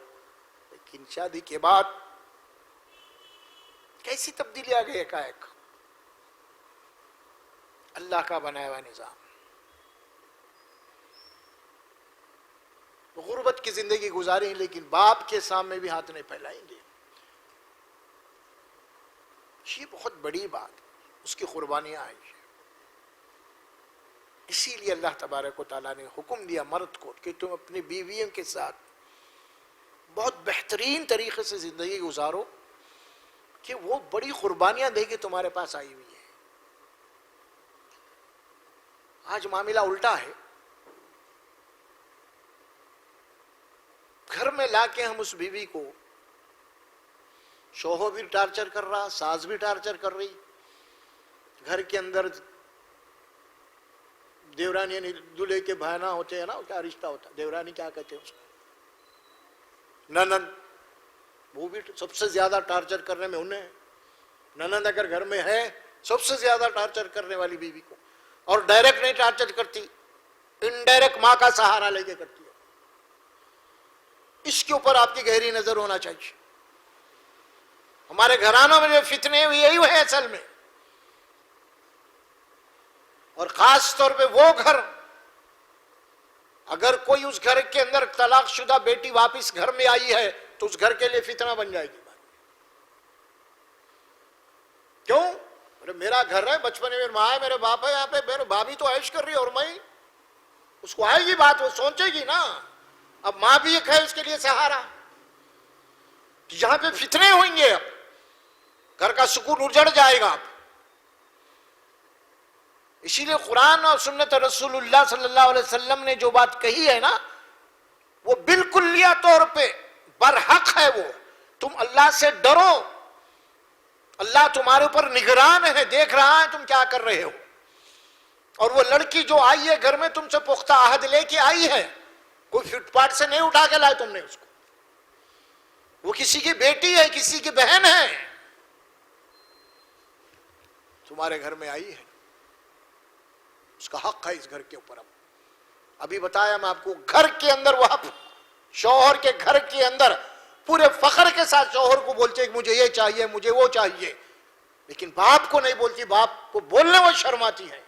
لیکن شادی کے بعد کیسی تبدیلی آ گئی ایک اللہ کا بنایا ہوا نظام۔ غربت کی زندگی گزاریں، لیکن باپ کے سامنے بھی ہاتھ نہیں پھیلائیں گے۔ یہ بہت بڑی بات، اس کی قربانیاں آئی ہیں۔ اسی لیے اللہ تبارک و تعالیٰ نے حکم دیا مرد کو کہ تم اپنی بیویوں کے ساتھ بہت بہترین طریقے سے زندگی گزارو، کہ وہ بڑی قربانیاں دے کے تمہارے پاس آئی ہوئی ہے۔ آج معاملہ الٹا ہے، گھر میں لا کے ہم اس بیوی کو، شوہر بھی ٹارچر کر رہا، ساس بھی ٹارچر کر رہی، گھر کے اندر دیورانی یعنی دولہے کے بہنا ہوتے ہیں نا، کیا رشتہ ہوتا ہے، دیورانی کیا کہتے ہیں اس کو، ننند، وہ بھی سب سے زیادہ ٹارچر کرنے میں انہیں، ننند اگر گھر میں ہے سب سے زیادہ ٹارچر کرنے والی بیوی کو، اور ڈائریکٹ نہیں ٹارچر کرتی، انڈائریکٹ ماں کا سہارا لے کے کرتی ہے. اس کے اوپر آپ کی گہری نظر ہونا چاہیے. ہمارے گھرانوں میں جو فتنے ہوئی یہی ہے اصل میں. اور خاص طور پہ وہ گھر، اگر کوئی اس گھر کے اندر طلاق شدہ بیٹی واپس گھر میں آئی ہے تو اس گھر کے لیے فتنہ بن جائے گی. کیوں؟ میرا گھر ہے، بچپن میں میری ماں ہے، میرے باپ ہے، یہاں پہ میرے بھابھی تو عیش کر رہی ہے اور میں، اس کو آئے گی بات، وہ سوچے گی نا. اب ماں بھی ایک ہے اس کے لیے سہارا. یہاں پہ فتنے ہوئیں گے، اب گھر کا سکون اجڑ جائے گا. اسی لیے قرآن اور سنت رسول اللہ صلی اللہ علیہ وسلم نے جو بات کہی ہے نا، وہ بالکلیہ طور پہ برحق ہے. وہ تم اللہ سے ڈرو، اللہ تمہارے اوپر نگران ہے، دیکھ رہا ہے تم کیا کر رہے ہو. اور وہ لڑکی جو آئی ہے گھر میں تم سے پختہ عہد لے کے آئی ہے، کوئی فٹ پاتھ سے نہیں اٹھا کے لائے تم نے اس کو. وہ کسی کی بیٹی ہے، کسی کی بہن ہے، تمہارے گھر میں آئی ہے، اس کا حق ہے اس گھر کے اوپر. ابھی بتایا میں آپ کو، گھر کے اندر وہ شوہر کے گھر کے اندر پورے فخر کے ساتھ شوہر کو بولتے کہ مجھے یہ چاہیے، مجھے وہ چاہیے، لیکن باپ کو نہیں بولتی. باپ کو بولنے وہ شرماتی ہے،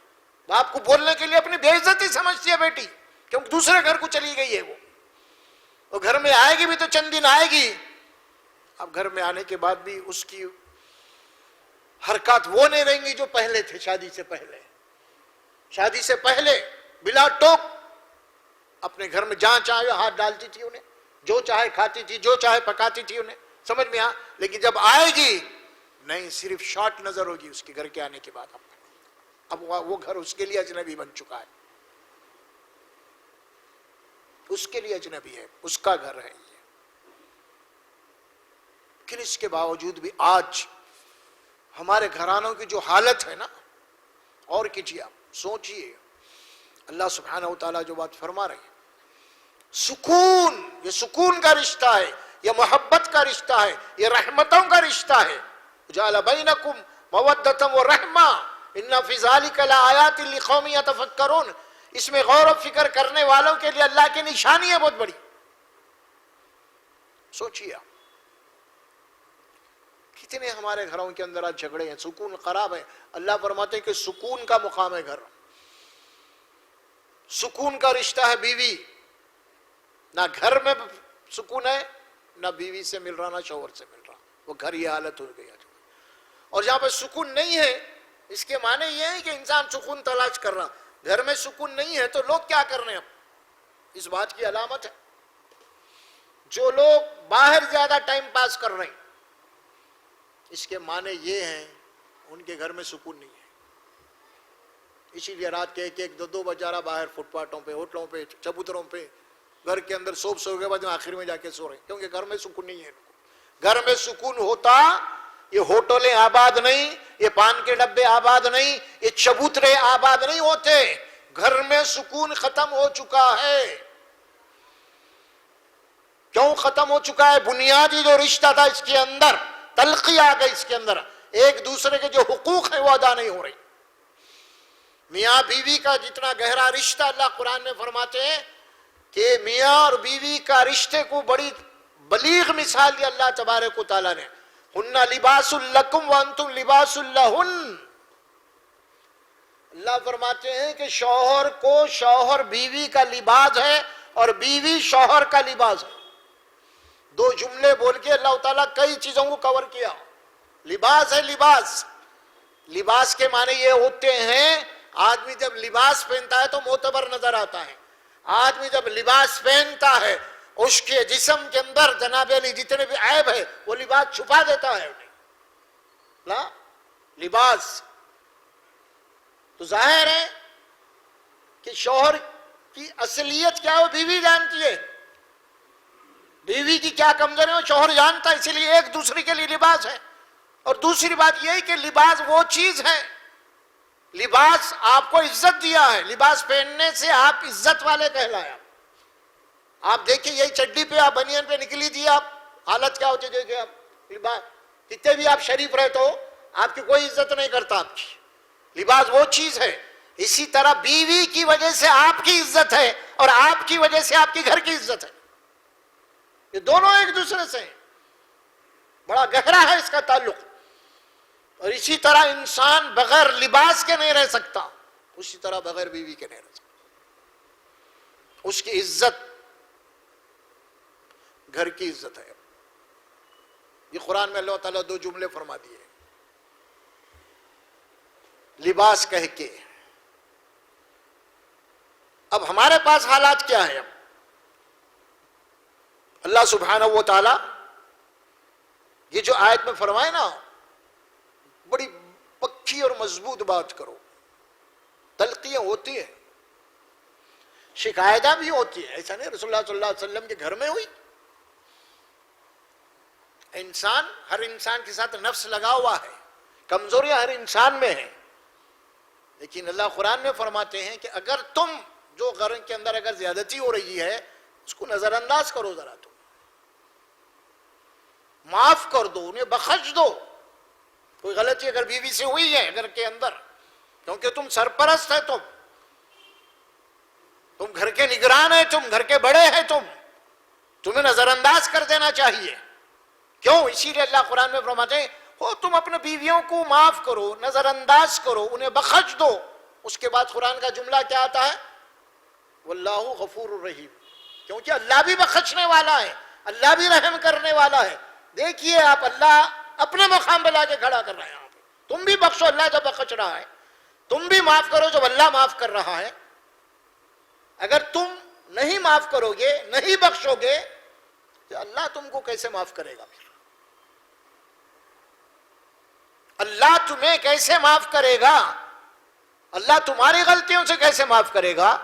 باپ کو بولنے کے لیے اپنی بے عزتی سمجھتی ہے بیٹی، کیونکہ دوسرے گھر کو چلی گئی ہے. وہ گھر میں آئے گی بھی تو چند دن آئے گی. اب گھر میں آنے کے بعد بھی اس کی حرکات وہ نہیں رہیں گی جو پہلے تھے. شادی سے پہلے، شادی سے پہلے بلا ٹوک اپنے گھر میں جہاں چاہے ہاتھ ڈالتی تھی، انہیں جو چاہے کھاتی تھی، جو چاہے پکاتی تھی، انہیں سمجھ میں لیکن جب آئے گی نہیں، صرف شارٹ نظر ہوگی اس کے گھر کے آنے کے بعد. اب وہ گھر اس کے لیے اجنبی بن چکا ہے، اس کے لیے اجنبی ہے، اس کا گھر ہے یہ. لیکن اس کے باوجود بھی آج ہمارے گھرانوں کی جو حالت ہے نا، اور کیجیے آپ سوچئے، اللہ سبحانہ و تعالیٰ جو بات فرما رہے ہیں، سکون، یہ سکون کا رشتہ ہے، یہ محبت کا رشتہ ہے، یہ رحمتوں کا رشتہ ہے. جعل بینکم مودۃ ورحمہ ان فی ذلک لآیات لقوم یتفکرون. اس میں غور و فکر کرنے والوں کے لیے اللہ کی نشانی ہے بہت بڑی. سوچیے کتنے ہمارے گھروں کے اندر آج جھگڑے ہیں، سکون خراب ہے. اللہ فرماتے ہیں کہ سکون کا مقام ہے گھر، سکون کا رشتہ ہے بیوی. نہ گھر میں سکون ہے، نہ بیوی سے مل رہا، نہ شوہر سے مل رہا. وہ گھر یہ حالت ہو گئی. اور جہاں پہ سکون نہیں ہے، اس کے معنی یہ ہے کہ انسان سکون تلاش کر رہا. گھر میں سکون نہیں ہے تو لوگ کیا کر رہے ہیں؟ اب اس بات کی علامت ہے جو لوگ باہر زیادہ ٹائم پاس کر رہے ہیں، اس کے معنی یہ ہیں ان کے گھر میں سکون نہیں ہے. اسی لیے رات کے ایک دو بجا رہا باہر فٹ پاتھوں پہ، ہوٹلوں پہ، چبوتروں پہ، گھر کے اندر سو کے بعد آخر میں جا کے سو رہے ہیں، کیونکہ گھر میں سکون نہیں ہے. گھر میں سکون ہوتا یہ ہوٹلیں آباد نہیں، یہ پان کے ڈبے آباد نہیں، یہ چبوترے آباد نہیں ہوتے. گھر میں سکون ختم ہو چکا ہے. کیوں ختم ہو چکا ہے؟ بنیادی جو رشتہ تھا اس کے اندر تلخی آ گئی، اس کے اندر ایک دوسرے کے جو حقوق ہیں وہ ادا نہیں ہو رہی. میاں بیوی کا جتنا گہرا رشتہ، اللہ قرآن میں فرماتے ہیں کہ میاں اور بیوی کا رشتے کو بڑی بلیغ مثال دی اللہ تبارک و تعالیٰ نے. ہن لباس لکم وانتم لباس لہن. اللہ فرماتے ہیں کہ شوہر کو شوہر بیوی کا لباس ہے اور بیوی شوہر کا لباس ہے. دو جملے بول کے اللہ تعالیٰ کئی چیزوں کو کور کیا. لباس ہے، لباس. لباس کے معنی یہ ہوتے ہیں آدمی جب لباس پہنتا ہے تو معتبر نظر آتا ہے. آدمی جب لباس پہنتا ہے اس کے جسم کے اندر جناب علی جتنے بھی عیب ہے وہ لباس چھپا دیتا ہے. لباس تو ظاہر ہے کہ شوہر کی اصلیت کیا ہے بیوی جانتی ہے، بیوی کی کیا کمزوری ہے وہ شوہر جانتا ہے. اسی لیے ایک دوسرے کے لیے لباس ہے. اور دوسری بات یہ ہے کہ لباس وہ چیز ہے، لباس آپ کو عزت دیا ہے. لباس پہننے سے آپ عزت والے کہلایا. آپ دیکھیں یہی چڈی پہ آپ بنیان پہ نکلی تھی، آپ حالت کیا ہوتی دیکھیں. آپ لباس کتنے بھی آپ شریف رہتے ہو آپ کی کوئی عزت نہیں کرتا آپ کی. لباس وہ چیز ہے. اسی طرح بیوی کی وجہ سے آپ کی عزت ہے اور آپ کی وجہ سے آپ کے گھر کی عزت ہے. یہ دونوں ایک دوسرے سے ہیں. بڑا گہرا ہے اس کا تعلق. اور اسی طرح انسان بغیر لباس کے نہیں رہ سکتا، اسی طرح بغیر بیوی کے نہیں رہ سکتا. اس کی عزت گھر کی عزت ہے. یہ قرآن میں اللہ تعالیٰ دو جملے فرما دیے لباس کہہ کے. اب ہمارے پاس حالات کیا ہے؟ اب اللہ سبحانہ و تعالیٰ یہ جو آیت میں فرمائے نا، بڑی پکی اور مضبوط بات کرو. تلقیاں ہوتی ہیں، شکایتیں بھی ہوتی ہیں. ایسا نہیں رسول اللہ صلی اللہ علیہ وسلم کے گھر میں ہوئی. ہر انسان کے ساتھ نفس لگا ہوا ہے، کمزوریاں ہر انسان میں ہیں. لیکن اللہ قرآن میں فرماتے ہیں کہ اگر تم جو گھر کے اندر اگر زیادتی ہو رہی ہے اس کو نظر انداز کرو، ذرا تم معاف کر دو، انہیں بخش دو. کوئی غلطی اگر بیوی سے ہوئی ہے گھر کے اندر، کیونکہ تم سرپرست ہے، تم گھر کے نگران ہے، تم گھر کے بڑے ہیں، تمہیں نظر انداز کر دینا چاہیے. کیوں؟ اسی لیے اللہ قرآن میں فرماتے ہیں تم اپنے بیویوں کو معاف کرو، نظر انداز کرو، انہیں بخش دو. اس کے بعد قرآن کا جملہ کیا آتا ہے؟ واللہ غفور الرحیم. کیونکہ اللہ بھی بخشنے والا ہے، اللہ بھی رحم کرنے والا ہے. دیکھیے آپ، اللہ اپنے مقام پہ لا کے کھڑا کر رہا ہے. یہاں پہ تم بھی بخشو، اللہ جب بخش رہا ہے. تم بھی معاف کرو جب اللہ معاف کر رہا ہے. اگر تم نہیں معاف کرو گے، نہیں بخشو گے، تو اللہ تم کو کیسے معاف کرے گا؟ پھر اللہ تمہیں کیسے معاف کرے گا؟ اللہ تمہاری غلطیوں سے کیسے معاف کرے گا؟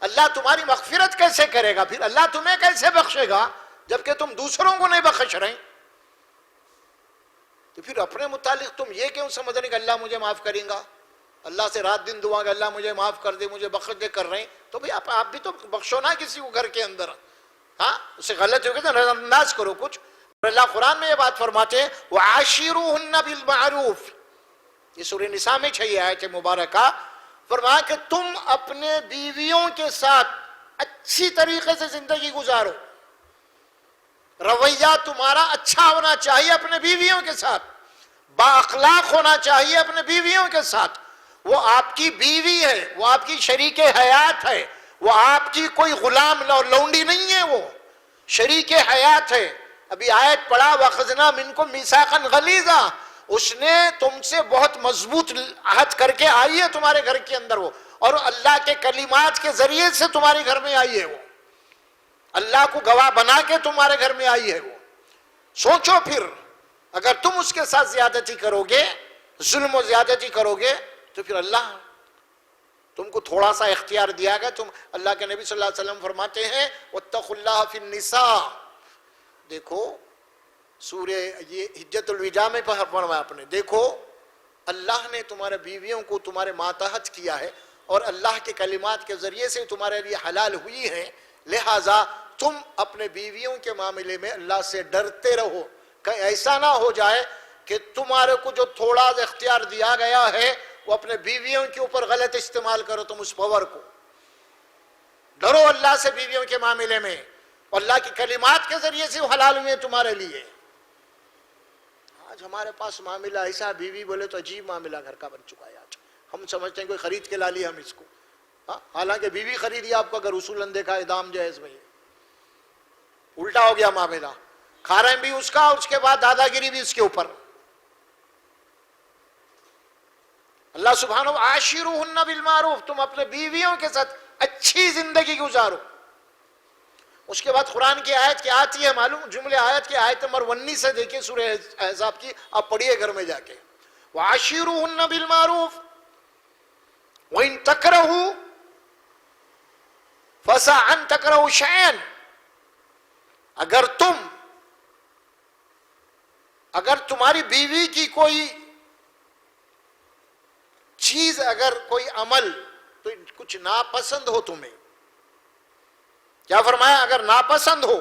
اللہ تمہاری مغفرت کیسے کرے گا؟ پھر اللہ تمہیں کیسے بخشے گا جبکہ تم دوسروں کو نہیں بخش رہے؟ تو پھر اپنے متعلق تم یہ کیوں سمجھ رہے کہ اللہ مجھے معاف کریں گا؟ اللہ سے رات دن دعا کہ اللہ مجھے معاف کر دے، مجھے بخش دے کر رہے ہیں. تو بھئی آپ بھی تو بخشو نا کسی کو گھر کے اندر. ہاں، اسے غلط ہو گیا تو نظر انداز کرو کچھ. اور اللہ قرآن میں یہ بات فرماتے ہیں وَعَاشِرُوهُنَّ بِالْمَعْرُوفِ. یہ سورہ نساء میں 6 آیت مبارکہ. فرمایا کہ تم اپنے بیویوں کے ساتھ اچھی طریقے سے زندگی گزارو. رویہ تمہارا اچھا ہونا چاہیے اپنے بیویوں کے ساتھ، با اخلاق ہونا چاہیے اپنے بیویوں کے ساتھ. وہ آپ کی بیوی ہے، وہ آپ کی شریک حیات ہے، وہ آپ کی کوئی غلام لونڈی نہیں ہے، وہ شریک حیات ہے. ابھی آیت پڑھا وَأَخَذْنَا مِنْكُمْ مِيثَاقًا غَلِيظًا. اس نے تم سے بہت مضبوط عہد کر کے آئی ہے تمہارے گھر کے اندر وہ، اور اللہ کے کلمات کے ذریعے سے تمہارے گھر میں آئی ہے وہ، اللہ کو گواہ بنا کے تمہارے گھر میں آئی ہے وہ. سوچو پھر اگر تم اس کے ساتھ زیادتی کرو گے، ظلم و زیادتی کرو گے، تو پھر اللہ تم کو تھوڑا سا اختیار دیا گیا. تم اللہ کے نبی صلی اللہ علیہ وسلم فرماتے ہیں وَاتَّقُوا اللَّهَ فِي النِّسَاءِ. دیکھو سورہ یہ حجت الوداع میں فرمایا آپ نے، دیکھو اللہ نے تمہارے بیویوں کو تمہارے ماتحت کیا ہے اور اللہ کے کلمات کے ذریعے سے تمہارے لیے حلال ہوئی ہیں. لہٰذا تم اپنے بیویوں کے معاملے میں اللہ سے ڈرتے رہو کہ ایسا نہ ہو جائے کہ تمہارے کو جو تھوڑا اختیار دیا گیا ہے وہ اپنے بیویوں کے اوپر غلط استعمال کرو. تم اس پاور کو ڈرو اللہ سے بیویوں کے معاملے میں، اور اللہ کی کلمات کے ذریعے سے وہ حلال ہوئے تمہارے لیے. آج ہمارے پاس معاملہ ایسا، بیوی بولے تو عجیب معاملہ گھر کا بن چکا ہے. آج ہم سمجھتے ہیں کوئی خرید کے لا لیا ہم اس کو، حالانکہ بیوی خریدی آپ کو اگر اصولاً دیکھا ہے دام جائز میں. الٹا ہو گیا معاملہ، کھا رہے ہیں بھی اس کا، اس کے بعد دادا گیری بھی اس کے اوپر. اللہ سبحانہ وَعَاشِرُوهُنَّ بِالْمَعْرُوفِ. تم اپنے بیویوں کے ساتھ اچھی زندگی گزارو. اس کے بعد قرآن کی آیت کی آتی ہے معلوم جملے، آیت کی آیت نمبر 19 سے دیکھیں سورہ احزاب کی، آپ پڑھیے گھر میں جا کے. وَعَاشِرُوهُنَّ بِالْمَعْرُوفِ وَإِن تَكْرَهُوا فَعَسَىٰ أَن تَكْرَهُوا شَيْئًا. اگر تمہاری بیوی کی کوئی چیز، اگر کوئی عمل تو کچھ ناپسند ہو تمہیں، کیا فرمایا؟ اگر ناپسند ہو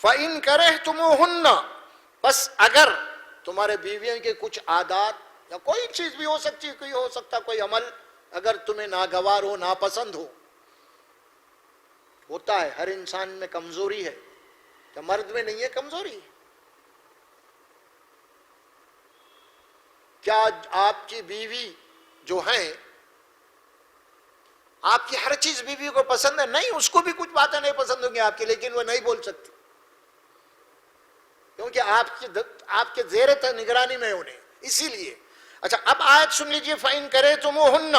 فَإِن كَرِهْتُمُوهُنَّ. بس اگر تمہارے بیویوں کے کچھ عادات یا کوئی چیز بھی ہو سکتی ہے، کوئی ہو سکتا کوئی عمل اگر تمہیں ناگوار ہو، ناپسند ہو، ہوتا ہے، ہر انسان میں کمزوری ہے، کیا مرد میں نہیں ہے کمزوری؟ کیا آپ کی بیوی جو ہیں، آپ کی ہر چیز بیوی کو پسند ہے؟ نہیں، اس کو بھی کچھ باتیں نہیں پسند ہوں گی آپ کی، لیکن وہ نہیں بول سکتی کیونکہ آپ کے زیر نگرانی میں انہیں، اسی لیے۔ اچھا اب آیت سن لیجئے، فَإِن كَرِهْتُمُوهُنَّ،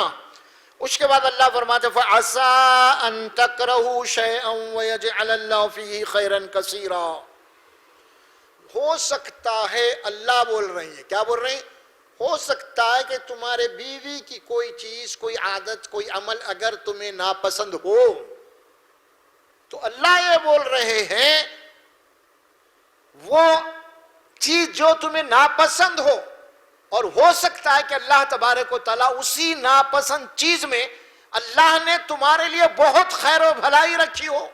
اس کے بعد اللہ فرماتے فَعَسَىٰ أَن تَكْرَهُوا شَيْئًا وَيَجْعَلَ اللَّهُ فِيهِ خَيْرًا كَثِيرًا۔ ہو سکتا ہے، اللہ بول رہے ہیں، کیا بول رہے ہیں؟ ہو سکتا ہے کہ تمہارے بیوی کی کوئی چیز، کوئی عادت، کوئی عمل اگر تمہیں ناپسند ہو، تو اللہ یہ بول رہے ہیں وہ چیز جو تمہیں ناپسند ہو، اور ہو سکتا ہے کہ اللہ تبارک و تعالیٰ اسی ناپسند چیز میں اللہ نے تمہارے لیے بہت خیر و بھلائی رکھی ہو۔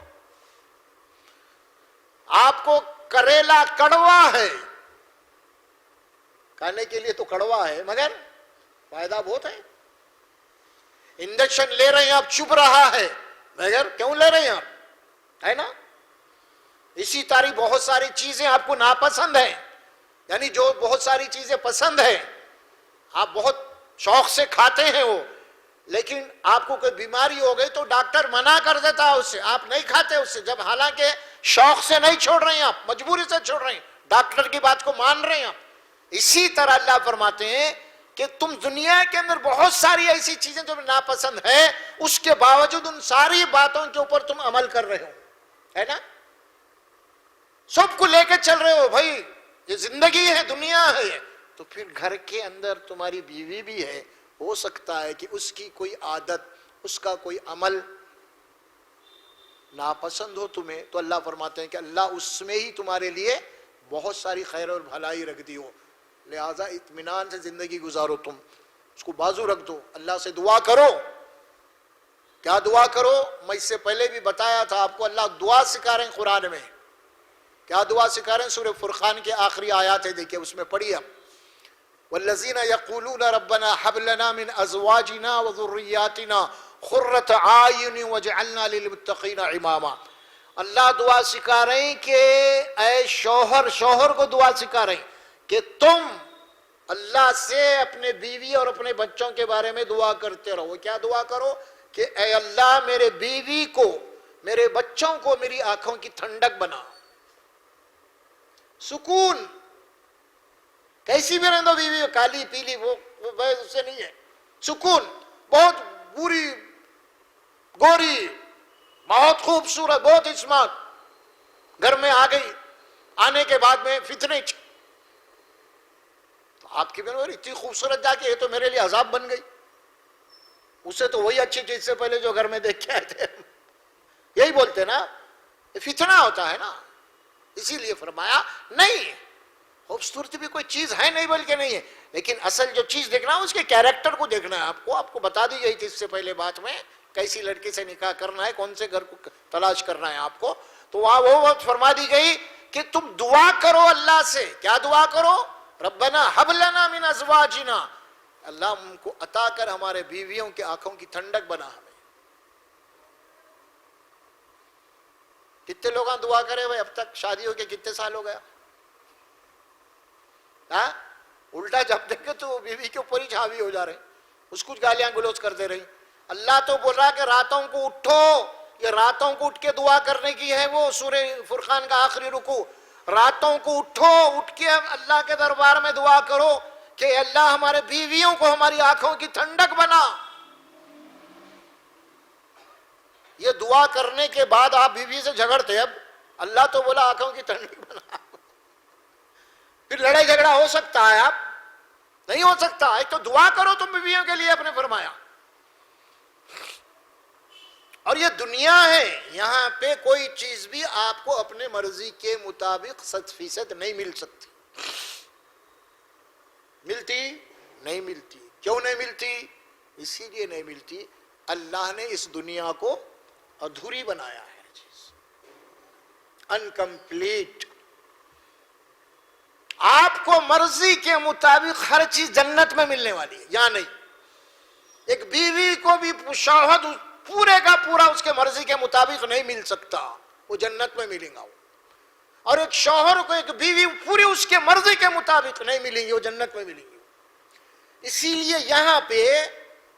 آپ کو کریلا کڑوا ہے، کھانے کے لیے تو کڑوا ہے مگر فائدہ بہت ہے۔ انجیکشن لے رہے ہیں آپ، چبھ رہا ہے، مگر کیوں لے رہے ہیں آپ؟ ہے نا؟ اسی طرح بہت ساری چیزیں آپ کو ناپسند ہیں، یعنی جو بہت ساری چیزیں پسند ہیں، آپ بہت شوق سے کھاتے ہیں وہ، لیکن آپ کو کوئی بیماری ہو گئی تو ڈاکٹر منع کر دیتا ہے اس سے، آپ نہیں کھاتے اس سے، جب حالانکہ شوق سے نہیں چھوڑ رہے ہیں آپ، مجبوری سے چھوڑ رہے ہیں، ڈاکٹر کی بات کو مان رہے ہیں آپ۔ اسی طرح اللہ فرماتے ہیں کہ تم دنیا کے اندر بہت ساری ایسی چیزیں جو ناپسند ہے، اس کے باوجود ان ساری باتوں کے اوپر تم عمل کر رہے ہو، ہے نا؟ سب کو لے کے چل رہے ہو، بھائی یہ زندگی ہے، دنیا ہے، تو پھر گھر کے اندر تمہاری بیوی بھی ہے، ہو سکتا ہے کہ اس کی کوئی عادت، اس کا کوئی عمل ناپسند ہو تمہیں، تو اللہ فرماتے ہیں کہ اللہ اس میں ہی تمہارے لیے بہت ساری خیر اور بھلائی رکھ دی ہو، لہٰذا اطمینان سے زندگی گزارو، تم اس کو بازو رکھ دو، اللہ سے دعا کرو۔ کیا دعا کرو؟ میں اس سے پہلے بھی بتایا تھا آپ کو، اللہ دعا سکھا رہے ہیں قرآن میں۔ کیا دعا سکھا رہے ہیں؟ سورہ فرقان کے آخری آیات ہے، دیکھیں اس میں پڑھیے اب، والذین یقولون ربنا هب لنا من ازواجنا وذریاتنا قرۃ اعین واجعلنا للمتقین اماما۔ اللہ دعا سکھا رہے ہیں کہ اے شوہر کو دعا سکھا رہے ہیں کہ تم اللہ سے اپنے بیوی اور اپنے بچوں کے بارے میں دعا کرتے رہو۔ کیا دعا کرو؟ کہ اے اللہ میرے بیوی کو، میرے بچوں کو میری آنکھوں کی ٹھنڈک بنا، سکون، کیسی بھی رہنے دو بیوی، کالی پیلی وہ اس سے نہیں ہے، سکون، بہت بری، گوری، بہت خوبصورت، بہت اسمارٹ، گھر میں آ گئی، آنے کے بعد میں فتنے، تو آپ کی بہن اتنی خوبصورت جا کے یہ تو میرے لیے عذاب بن گئی، اسے تو وہی اچھی چیز سے پہلے جو گھر میں دیکھ کے آئے تھے، یہی بولتے نا، یہ فتنہ ہوتا ہے نا۔ اسی لیے فرمایا نہیں، خوبصورتی بھی کوئی چیز ہے نہیں بلکہ نہیں ہے، لیکن اصل جو چیز دیکھنا ہے اس کے کیریکٹر کو دیکھنا ہے۔ آپ کو بتا دی گئی تھی اس سے پہلے بات میں، کیسی لڑکی سے نکاح کرنا ہے، کون سے گھر کو تلاش کرنا ہے آپ کو، تو وہاں وہ وقت فرما دی گئی کہ تم دعا کرو اللہ سے۔ کیا دعا کرو؟ ربنا ہب لنا من ازواجنا، اللہ ہم کو عطا کر ہمارے بیویوں کے آنکھوں کی ٹھنڈک بنا ہمیں۔ کتنے لوگ دعا کرے بھائی؟ اب تک شادی ہو کے کتنے سال ہو گیا؟ ہاں، الٹا جب دیکھے تو بیوی کے اوپر ہی حاوی ہو جا رہے ہیں، اس کچھ گالیاں گلوچ کر دے رہی۔ اللہ تو بول رہا کہ راتوں کو اٹھو، یہ راتوں کو اٹھ کے دعا کرنے کی ہے، وہ سورہ فرقان کا آخری رکوع، راتوں کو اٹھو، اٹھ کے اللہ کے دربار میں دعا کرو کہ اللہ ہمارے بیویوں کو ہماری آنکھوں کی ٹھنڈک بنا۔ یہ دعا کرنے کے بعد آپ بیوی سے جھگڑتے، اب اللہ تو بولا آنکھوں کی ٹھنڈک بنا، پھر لڑائی جھگڑا ہو سکتا ہے؟ آپ نہیں ہو سکتا۔ ایک تو دعا کرو تم بیویوں کے لیے، اپنے فرمایا، اور یہ دنیا ہے، یہاں پہ کوئی چیز بھی آپ کو اپنے مرضی کے مطابق 100% نہیں مل سکتی۔ ملتی نہیں ملتی۔ کیوں نہیں ملتی؟ اسی لیے نہیں ملتی اللہ نے اس دنیا کو ادھوری بنایا ہے، چیز انکمپلیٹ۔ آپ کو مرضی کے مطابق ہر چیز جنت میں ملنے والی ہے، یا نہیں؟ ایک بیوی کو بھی شوہر پورے کا پورا اس کے مرضی کے مطابق نہیں مل سکتا، وہ جنت میں ملے گا۔ اور ایک شوہر کو ایک بیوی پوری اس کے مرضی کے مطابق نہیں ملیں گی، وہ جنت میں ملیں گی۔ اسی لیے یہاں پہ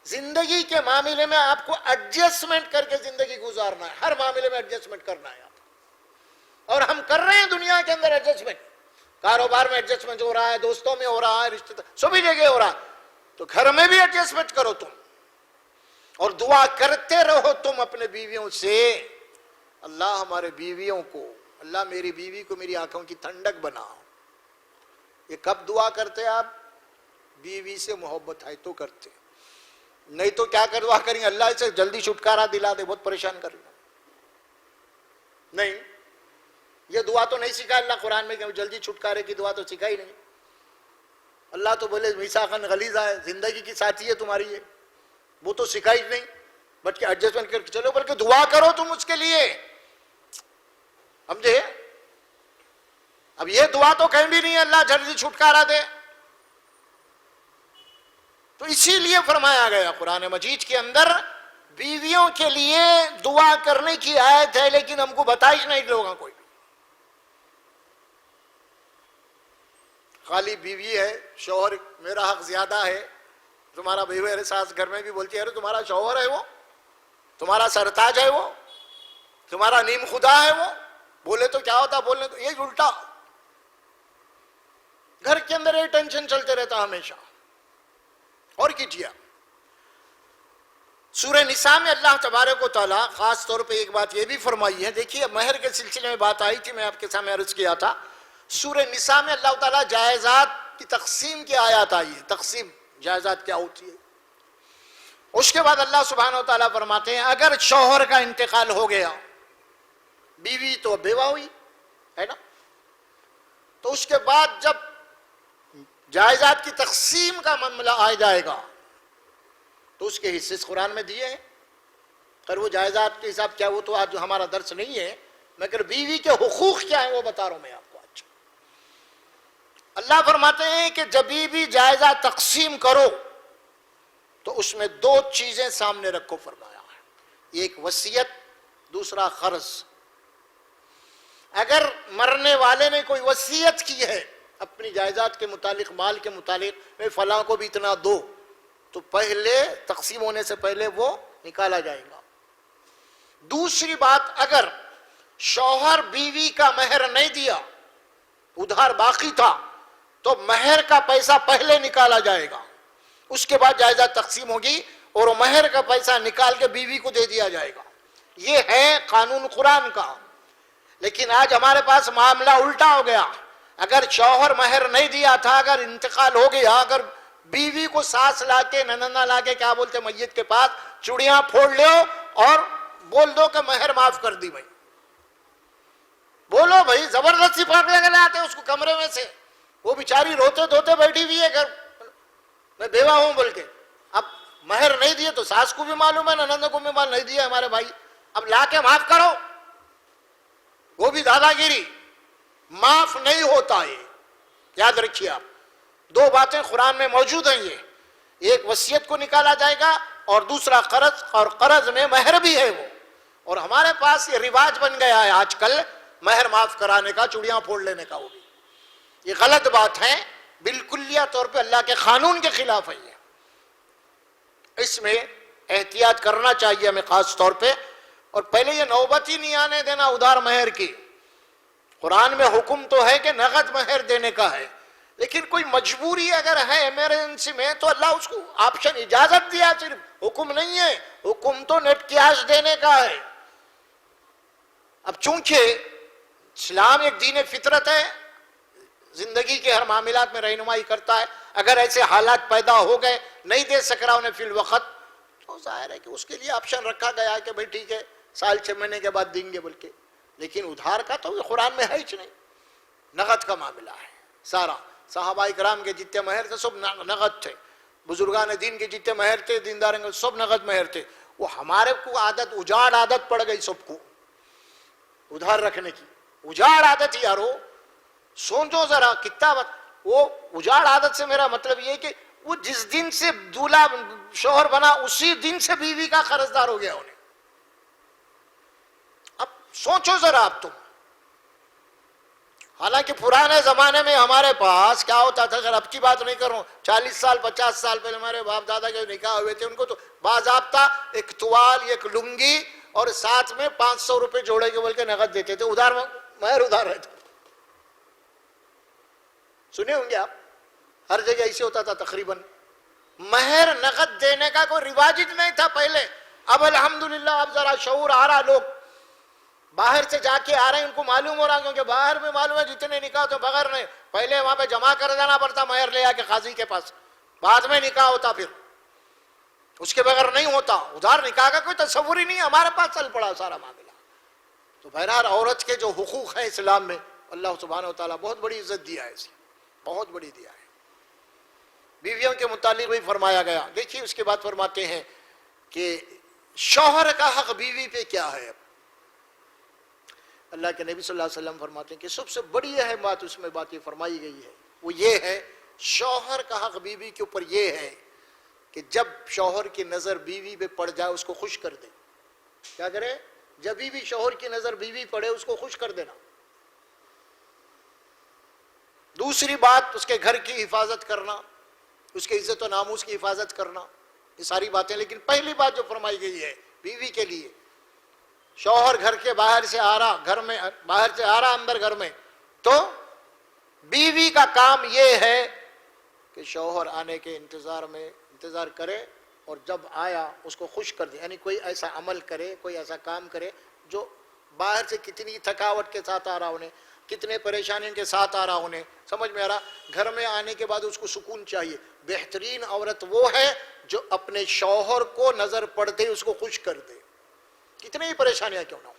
زندگی کے معاملے میں آپ کو ایڈجسٹمنٹ کر کے زندگی گزارنا ہے، ہر معاملے میں ایڈجسٹمنٹ کرنا ہے آپ، اور ہم کر رہے ہیں دنیا کے اندر ایڈجسٹمنٹ، کاروبار میں ایڈجسٹمنٹ ہو رہا ہے، دوستوں میں ہو رہا ہے، رشتے دار سبھی جگہ ہو رہا ہے، تو گھر میں بھی ایڈجسٹمنٹ کرو تم، اور دعا کرتے رہو تم اپنے بیویوں سے، اللہ ہمارے بیویوں کو، اللہ میری بیوی کو میری آنکھوں کی ٹھنڈک بنا۔ یہ کب دعا کرتے آپ؟ بیوی سے محبت ہے تو کرتے، نہیں تو کیا کر دعا کریں اللہ سے جلدی چھٹکارا دلا دے، بہت پریشان کر لیں، نہیں، یہ دعا تو نہیں سکھا اللہ قرآن میں، کہ جلدی چھٹکارے کی دعا تو سکھا ہی نہیں۔ اللہ تو بولے میثاقاً غلیظا ہے، زندگی کی ساتھی ہے تمہاری، ہے وہ تو سکھا ہی نہیں، بلکہ ایڈجسٹمنٹ کر کے چلو، بلکہ دعا کرو تم اس کے لیے، سمجھے؟ اب یہ دعا تو کہیں بھی نہیں ہے اللہ جلدی چھٹکارا دے، تو اسی لیے فرمایا گیا قرآن مجید کے اندر بیویوں کے لیے دعا کرنے کی آیت ہے، لیکن ہم کو بتائش نہیں لوگوں کو، خالی بیوی ہے، شوہر میرا حق زیادہ ہے، تمہارا بیوی میرے ساس گھر میں بھی بولتی ہے ارے تمہارا شوہر ہے وہ، تمہارا سرتاج ہے وہ، تمہارا نیم خدا ہے وہ، بولے تو کیا ہوتا، بولنے تو یہ الٹا، گھر کے اندر یہ ٹینشن چلتے رہتا ہمیشہ۔ اور کیجیے سورہ نساء میں اللہ تبارک و تعالیٰ خاص طور پہ ایک بات یہ بھی فرمائی ہے، دیکھیے مہر کے سلسلے میں بات آئی تھی، میں آپ کے سامنے عرض کیا تھا، سورہ نساء میں اللہ تعالیٰ جائزات کی تقسیم کی آیات آئی ہے، تقسیم جائزات کیا ہوتی ہے، اس کے بعد اللہ سبحانہ و تعالیٰ فرماتے ہیں اگر شوہر کا انتقال ہو گیا، بیوی تو بیوہ ہوئی ہے نا، تو اس کے بعد جب جائزات کی تقسیم کا معاملہ آ جائے گا تو اس کے حصے قرآن میں دیے ہیں، پر وہ جائزات کے حساب کیا، وہ تو آج ہمارا درس نہیں ہے، مگر بیوی کے حقوق کیا ہیں وہ بتا رہا ہوں میں آپ کو آج۔ اللہ فرماتے ہیں کہ جب بھی جائزہ تقسیم کرو تو اس میں دو چیزیں سامنے رکھو، فرمایا ہے، ایک وصیت، دوسرا قرض۔ اگر مرنے والے نے کوئی وصیت کی ہے اپنی جائیداد کے متعلق، مال کے متعلق، میں فلاں کو بھی اتنا دو، تو پہلے تقسیم ہونے سے پہلے وہ نکالا جائے گا۔ دوسری بات، اگر شوہر بیوی کا مہر نہیں دیا، ادھار باقی تھا، تو مہر کا پیسہ پہلے نکالا جائے گا، اس کے بعد جائیداد تقسیم ہوگی اور وہ مہر کا پیسہ نکال کے بیوی کو دے دیا جائے گا۔ یہ ہے قانون قرآن کا۔ لیکن آج ہمارے پاس معاملہ الٹا ہو گیا، اگر شوہر مہر نہیں دیا تھا، اگر انتقال ہو گیا، اگر بیوی کو ساس لا کے نننا لا کے کیا بولتے میت کے پاس چوڑیاں پھوڑ لو اور بول دو کہ مہر معاف کر دی، بھائی بولو، بھائی زبردستی پھاڑ لے آتے اس کو کمرے میں سے، وہ بیچاری روتے دھوتے بیٹھی ہوئی ہے گھر، میں بیوہ ہوں بول کے، اب مہر نہیں دیے تو ساس کو بھی معلوم ہے، ننند کو بھی معلوم نہیں دیا ہمارے بھائی، اب لا کے معاف کرو، وہ بھی دادا گیری، معاف نہیں ہوتا ہے۔ یاد رکھیے آپ، دو باتیں قرآن میں موجود ہیں، یہ ایک وصیت کو نکالا جائے گا اور دوسرا قرض، اور قرض میں مہر بھی ہے وہ، اور ہمارے پاس یہ رواج بن گیا ہے آج کل مہر معاف کرانے کا، چوڑیاں پھوڑ لینے کا، وہ بھی یہ غلط بات ہے، بالکلیہ طور پہ اللہ کے قانون کے خلاف ہے یہ، اس میں احتیاط کرنا چاہیے ہمیں خاص طور پہ۔ اور پہلے یہ نوبت ہی نہیں آنے دینا ادھار مہر کی، قرآن میں حکم تو ہے کہ نقد مہر دینے کا ہے، لیکن کوئی مجبوری اگر ہے ایمرجنسی میں تو اللہ اس کو آپشن اجازت دیا، صرف حکم نہیں ہے، حکم تو نیٹ کیش دینے کا ہے۔ اب چونکہ اسلام ایک دین فطرت ہے، زندگی کے ہر معاملات میں رہنمائی کرتا ہے، اگر ایسے حالات پیدا ہو گئے نہیں دے سک رہا انہیں فی الوقت، تو ظاہر ہے کہ اس کے لیے آپشن رکھا گیا ہے کہ بھائی ٹھیک ہے سال 6 مہینے کے بعد دیں گے بول کے، لیکن ادھار کا تو قرآن میں ہے ہی نہیں، نقد کا معاملہ ہے سارا۔ صحابہ کرام کے جتنے مہر تھے سب نقد تھے، بزرگان دین کے جتنے مہر تھے، دینداروں کے سب نقد مہر تھے۔ وہ ہمارے کو عادت، اجاڑ عادت پڑ گئی سب کو ادھار رکھنے کی، اجاڑ عادت یارو، سوچو ذرا کتنا وہ اجاڑ عادت سے میرا مطلب یہ کہ وہ جس دن سے دولہا شوہر بنا اسی دن سے بیوی کا قرضدار ہو گیا انہیں. اب سوچو ذرا اب تم. حالانکہ پرانے زمانے میں ہمارے پاس کیا ہوتا تھا, اگر اب کی بات نہیں کروں, 40 سال 50 سال پہلے ہمارے باپ دادا کے نکاح ہوئے تھے, ان کو تو باضابطہ ایک توال, ایک لنگی اور ساتھ میں 500 روپے جوڑے کے بول کے نقد دیتے تھے. ادھار مہر ادھار رہتا. سنے ہوں گے آپ, ہر جگہ ایسے ہوتا تھا تقریباً. مہر نقد دینے کا کوئی رواج نہیں تھا پہلے. اب الحمدللہ اب ذرا شعور آ رہا, لوگ باہر سے جا کے آ رہے ہیں, ان کو معلوم ہو رہا, کیونکہ باہر میں معلوم ہے جتنے نکاح تو بغیر نہیں, پہلے وہاں پہ جمع کر جانا پڑتا مہر لے آ کے قاضی کے پاس, بعد میں نکاح ہوتا, پھر اس کے بغیر نہیں ہوتا. ادھار نکاح کا کوئی تصور ہی نہیں, ہمارے پاس چل پڑا سارا معاملہ. تو بہرحال عورت کے جو حقوق ہیں اسلام میں, اللہ سبحانہ و تعالیٰ بہت بڑی عزت دیا ہے, اسے بہت بڑی دیا ہے. بیویوں کے متعلق بھی فرمایا گیا. دیکھیے اس کے بعد فرماتے ہیں کہ شوہر کا حق بیوی پہ کیا ہے. اللہ کے نبی صلی اللہ علیہ وسلم فرماتے ہیں کہ سب سے بڑی اہم بات اس میں بات یہ فرمائی گئی ہے, وہ یہ ہے شوہر کا حق بیوی کے اوپر یہ ہے کہ جب شوہر کی نظر بیوی پہ پڑ جائے اس کو خوش کر دے. کیا کرے؟ جب بھی شوہر کی نظر بیوی پڑے اس کو خوش کر دینا. دوسری بات اس کے گھر کی حفاظت کرنا, اس کے عزت و ناموس کی حفاظت کرنا, یہ ساری باتیں. لیکن پہلی بات جو فرمائی گئی ہے بیوی کے لیے, شوہر گھر کے باہر سے آ رہا, گھر میں باہر سے آ رہا اندر گھر میں, تو بیوی کا کام یہ ہے کہ شوہر آنے کے انتظار کرے, اور جب آیا اس کو خوش کر دے. یعنی کوئی ایسا عمل کرے, کوئی ایسا کام کرے جو باہر سے کتنی تھکاوٹ کے ساتھ آ رہا انہیں, کتنے پریشانیوں کے ساتھ آ رہا انہیں, سمجھ میں آ رہا, گھر میں آنے کے بعد اس کو سکون چاہیے. بہترین عورت وہ ہے جو اپنے شوہر کو نظر پڑتے اس کو خوش کر دے, کتنے ہی پریشانیاں کیوں نہ ہو.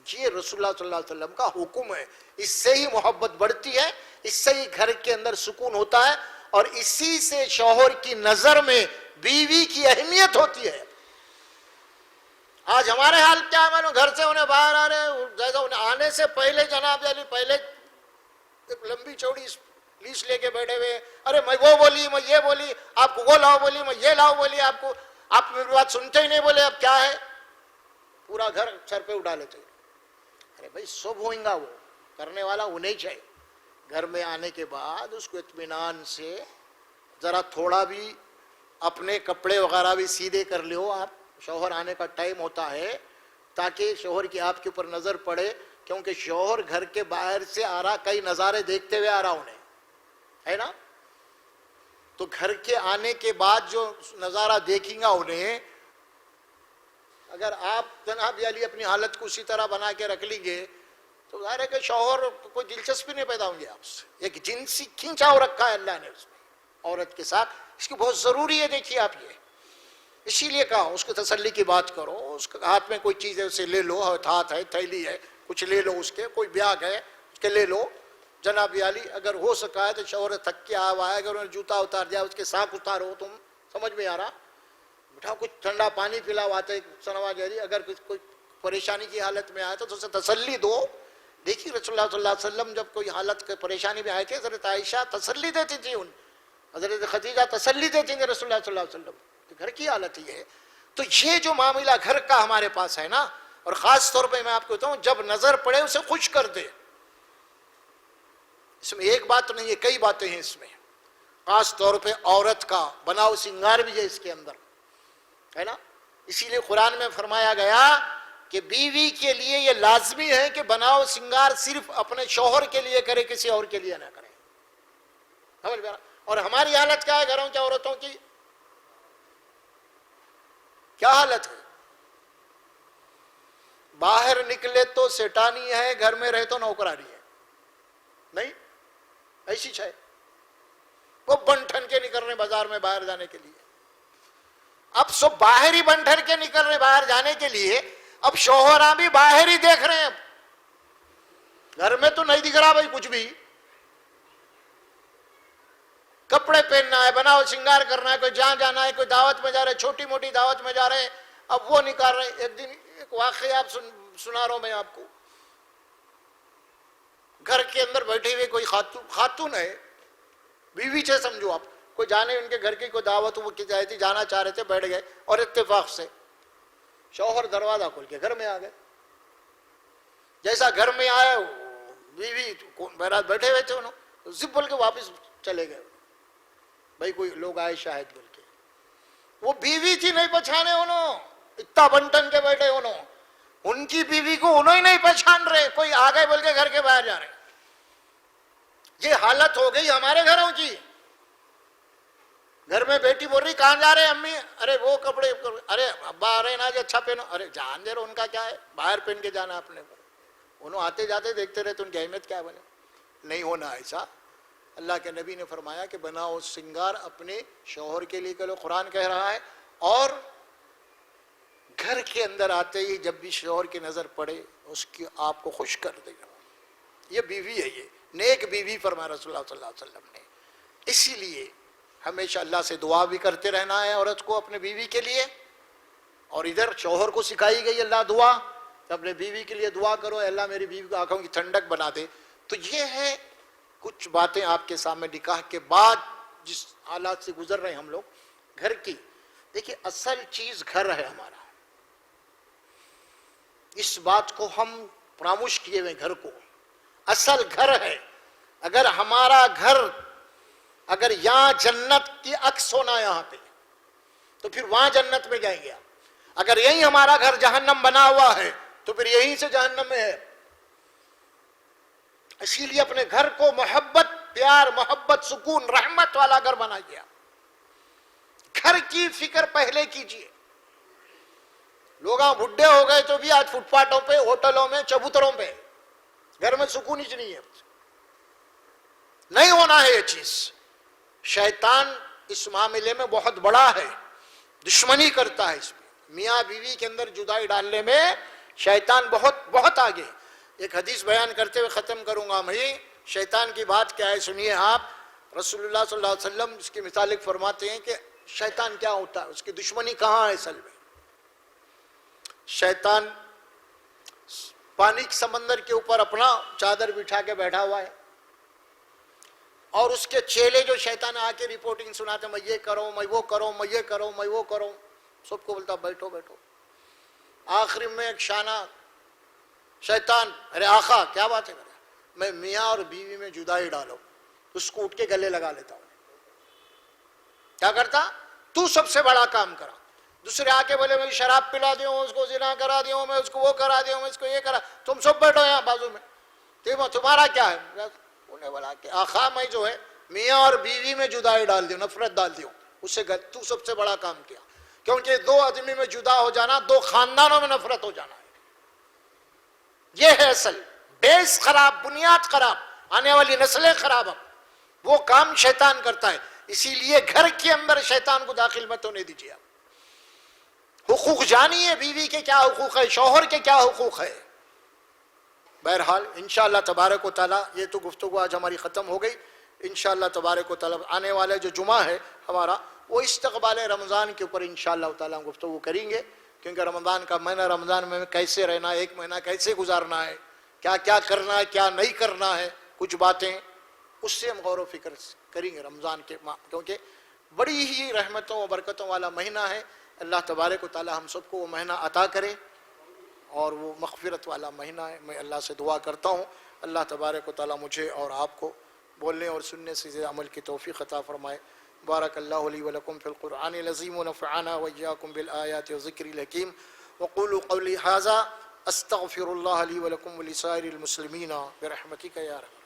یہ رسول اللہ صلی اللہ علیہ وسلم کا حکم ہے. اس سے ہی محبت بڑھتی ہے, اس سے ہی گھر کے اندر سکون ہوتا ہے, اور اسی سے شوہر کی نظر میں بیوی کی اہمیت ہوتی ہے. آج ہمارے حال کیا ہے, گھر سے انہیں باہر آ رہے, جیسا انہیں آنے سے پہلے جناب علی پہلے ایک لمبی چوڑی لیسٹ لے کے بیٹھے ہوئے, ارے میں وہ بولی, میں یہ بولی, آپ کو وہ لاؤ بولی, میں یہ لاؤ بولی, آپ میری بات سنتے ہی نہیں, بولے اب کیا ہے, پورا گھر سر پہ اٹھا لیتے. ارے بھائی سب ہوئیں گا, وہ کرنے والا انہیں چاہیے. گھر میں آنے کے بعد اس کو اطمینان سے ذرا تھوڑا بھی اپنے کپڑے وغیرہ بھی سیدھے کر لو آپ, شوہر آنے کا ٹائم ہوتا ہے, تاکہ شوہر کی آپ کے اوپر نظر پڑے, کیونکہ شوہر گھر کے باہر سے آ رہا, کئی نظارے دیکھتے ہوئے آ رہا انہیں, ہے نا. تو گھر کے آنے کے بعد جو نظارہ دیکھیں گا انہیں, اگر آپ جناب علی اپنی حالت کو اسی طرح بنا کے رکھ لیں گے تو ظاہر ہے کہ شوہر کوئی دلچسپی نہیں پیدا ہوں گی آپ سے. ایک جنسی کھینچاؤ رکھا ہے اللہ نے اس میں عورت کے ساتھ, اس کی بہت ضروری ہے. دیکھیے آپ یہ اسی لیے کہا اس کو تسلی کی بات کرو, اس کے ہاتھ میں کوئی چیز ہے اسے لے لو, ہاتھ ہے, تھیلی ہے, کچھ لے لو, اس کے کوئی بیاگ ہے اس کے لے لو. جناب علی اگر ہو سکا ہے تو شوہر تھک کے آیا ہے, اگر انہیں جوتا اتار دیا اس کے ساکھ اتارو, تم سمجھ میں آ رہا, بیٹھا کچھ ٹھنڈا پانی پلاؤ, آتے سنوا جاری, اگر کوئی پریشانی کی حالت میں آئے تو اسے تسلی دو. دیکھیے رسول اللہ صلی اللہ علیہ وسلم جب کوئی حالت کے پریشانی میں آئے تھے, حضرت عائشہ تسلی دیتی تھی, حضرت خدیجہ تسلی دیتی تھی رسول اللہ صلی اللہ علیہ وسلم. گھر کی حالت یہ ہے. تو یہ جو معاملہ گھر کا ہمارے پاس ہے نا, اور خاص طور پہ میں آپ کو بتاؤں جب نظر پڑے اسے خوش کر دے. اس میں ایک بات نہیں ہے, کئی باتیں ہیں اس میں. خاص طور پہ عورت کا بناؤ سنگار بھی ہے اس کے اندر, ہے نا. اسی لیے قرآن میں فرمایا گیا کہ بیوی کے لیے یہ لازمی ہے کہ بناؤ سنگار صرف اپنے شوہر کے لیے کرے, کسی اور کے لیے نہ کرے. اور ہماری حالت کیا ہے گھروں کی عورتوں کی, کیا حالت ہے؟ باہر نکلے تو سیٹانی ہے, گھر میں رہے تو نوکرانی ہے. نہیں ایسی ہے, وہ بن ٹھن کے نکل رہے بازار میں باہر جانے کے لیے. اب سب باہر ہی بن ٹھن کے نکل رہے باہر جانے کے لیے, اب شوہراں بھی باہر ہی دیکھ رہے ہیں. اب گھر میں تو نہیں دکھ رہا بھائی کچھ بھی, کپڑے پہننا ہے, بناؤ سنگار کرنا ہے, کوئی جہاں جانا ہے, کوئی دعوت میں جا رہے, چھوٹی موٹی دعوت میں جا رہے ہیں, اب وہ نکال رہے ہیں. ایک دن ایک واقعہ آپ سنا رہا ہوں میں آپ کو. گھر کے اندر بیٹھے ہوئے کوئی خاتون ہے، بیوی سے سمجھو آپ، کوئی جانے ان کے گھر کی کوئی دعوت وہ کی جائے تھی، جانا چاہ رہے تھے، بیٹھ گئے اور اتفاق سے شوہر دروازہ کھول کے گھر میں آ گئے. جیسا گھر میں آیا بیوی بہرحال بیٹھے ہوئے تھے، انہوں زپ بول کے واپس چلے گئے. بھائی کوئی لوگ آئے شاہد بول کے، وہ بیوی تھی نہیں پہچانے انہوں، اتنا بنٹن کے بیٹھے انہوں، ان کی بیوی کو انہوں ہی نہیں پہچان رہے، کوئی آ گئے بول کے گھر کے باہر جا رہے. یہ حالت ہو گئی ہمارے گھروں کی. گھر میں بیٹی بول رہی کہاں جا رہے امی؟ ارے وہ کپڑے، ارے ابا آ رہے ہیں نا جی اچھا پہنو. ارے جان دے رہے ان کا کیا ہے، باہر پہن کے جانا اپنے کو. انہوں آتے جاتے دیکھتے رہتے، ان کی اہمیت کیا بنے. نہیں ہونا ایسا. اللہ کے نبی نے فرمایا کہ بناؤ سنگار اپنے شوہر کے لیے کرو، قرآن کہہ رہا ہے. اور گھر کے اندر آتے ہی جب بھی شوہر کی نظر پڑے اس کی آپ کو خوش کر دے گا. یہ بیوی ہے، یہ نیک بیوی فرمایا رسول اللہ صلی اللہ علیہ وسلم نے. اسی لیے ہمیشہ اللہ سے دعا بھی کرتے رہنا ہے عورت کو اپنے بیوی کے لیے. اور ادھر شوہر کو سکھائی گئی اللہ دعا، کہ اپنے بیوی کے لیے دعا کرو، اللہ میری بیوی کو آنکھوں کی ٹھنڈک بنا دے. تو یہ ہے کچھ باتیں آپ کے سامنے نکاح کے بعد جس حالات سے گزر رہے ہیں ہم لوگ گھر کی. دیکھیے اصل چیز گھر ہے ہمارا، اس بات کو ہم فراموش کیے ہوئے. گھر کو اصل گھر ہے. اگر ہمارا گھر، اگر یہاں جنت کی عکس ہونا یہاں پہ، تو پھر وہاں جنت میں جائیں گے. اگر یہی ہمارا گھر جہنم بنا ہوا ہے تو پھر یہیں سے جہنم میں ہے. اسی لیے اپنے گھر کو محبت، پیار، محبت، سکون، رحمت والا گھر بنائیے. گھر کی فکر پہلے کیجیے. لوگ بڈھے ہو گئے تو بھی آج فٹ پاتھوں پہ، ہوٹلوں میں، چبوتروں پہ، گھر میں سکون ہی نہیں ہے. نہیں ہونا ہے یہ چیز. شیطان اس معاملے میں بہت بڑا ہے، دشمنی کرتا ہے اس میں. میاں بیوی کے اندر جدائی ڈالنے میں شیطان بہت بہت آگے. ایک حدیث بیان کرتے ہوئے ختم کروں گا میں. شیطان کی بات کیا ہے سنیے آپ. رسول اللہ صلی اللہ علیہ وسلم اس کی مثال فرماتے ہیں کہ شیطان کیا ہوتا ہے، اس کی دشمنی کہاں ہے اصل میں. شیطان پانی کے سمندر کے اوپر اپنا چادر بٹھا کے بیٹھا ہوا ہے، اور اس کے چیلے جو شیطان آ کے رپورٹنگ سناتے ہیں، میں یہ کروں، میں وہ کروں، میں یہ کروں، میں وہ کروں. سب کو بولتا بیٹھو بیٹھو. آخری میں ایک شانہ شیطان، ارے آقا کیا بات ہے، میں میاں اور بیوی میں جدائی ڈالو. اس کو اٹھ کے گلے لگا لیتا ہوں. کیا کرتا؟ تو سب سے بڑا کام کرا. دوسرے آ کے بولے میں شراب پلا دیوں، اس کو زنا کرا دیوں، میں اس کو وہ کرا دیوں، میں اس کو یہ کرا. تم سب بیٹھو یہاں بازو میں، تمہارا کیا ہے؟ انہیں بولا کہ آقا میں جو ہے میاں اور بیوی میں جدائی ڈال دیوں، نفرت ڈال دیوں. اسے تو سب سے بڑا کام کیا. کیونکہ دو آدمی میں جدا ہو جانا، دو خاندانوں میں نفرت ہو جانا ہے. یہ ہے اصل. بیس خراب، بنیاد خراب، آنے والی نسلیں خراب. وہ کام شیطان کرتا ہے. اسی لیے گھر کے اندر شیطان کو داخل مت ہونے دیجیے. آپ حقوق جانیے، بیوی کے کیا حقوق ہے، شوہر کے کیا حقوق ہے. بہرحال انشاءاللہ تبارک و تعالیٰ یہ تو گفتگو آج ہماری ختم ہو گئی. انشاءاللہ تبارک و تعالیٰ آنے والے جو جمعہ ہے ہمارا، وہ استقبال رمضان کے اوپر انشاءاللہ تعالیٰ ہم گفتگو کریں گے. کیونکہ رمضان کا مہینہ، رمضان میں کیسے رہنا ہے، ایک مہینہ کیسے گزارنا ہے، کیا کیا کرنا ہے، کیا نہیں کرنا ہے، کچھ باتیں اس سے ہم غور و فکر کریں گے رمضان کے کیونکہ بڑی ہی رحمتوں و برکتوں والا مہینہ ہے. اللہ تبارک و تعالیٰ ہم سب کو وہ مہینہ عطا کرے، اور وہ مغفرت والا مہینہ ہے. میں اللہ سے دعا کرتا ہوں اللہ تبارک و تعالیٰ مجھے اور آپ کو بولنے اور سننے سے عمل کی توفیق عطا فرمائے. بارک اللہ لی ولکم فی القرآن العظیم ونفعنا وإیاکم بالآیات والذکر الحکیم. وقولوا قولی ھذا استغفر اللہ لی ولکم ولسائر المسلمین برحمتک یا رب.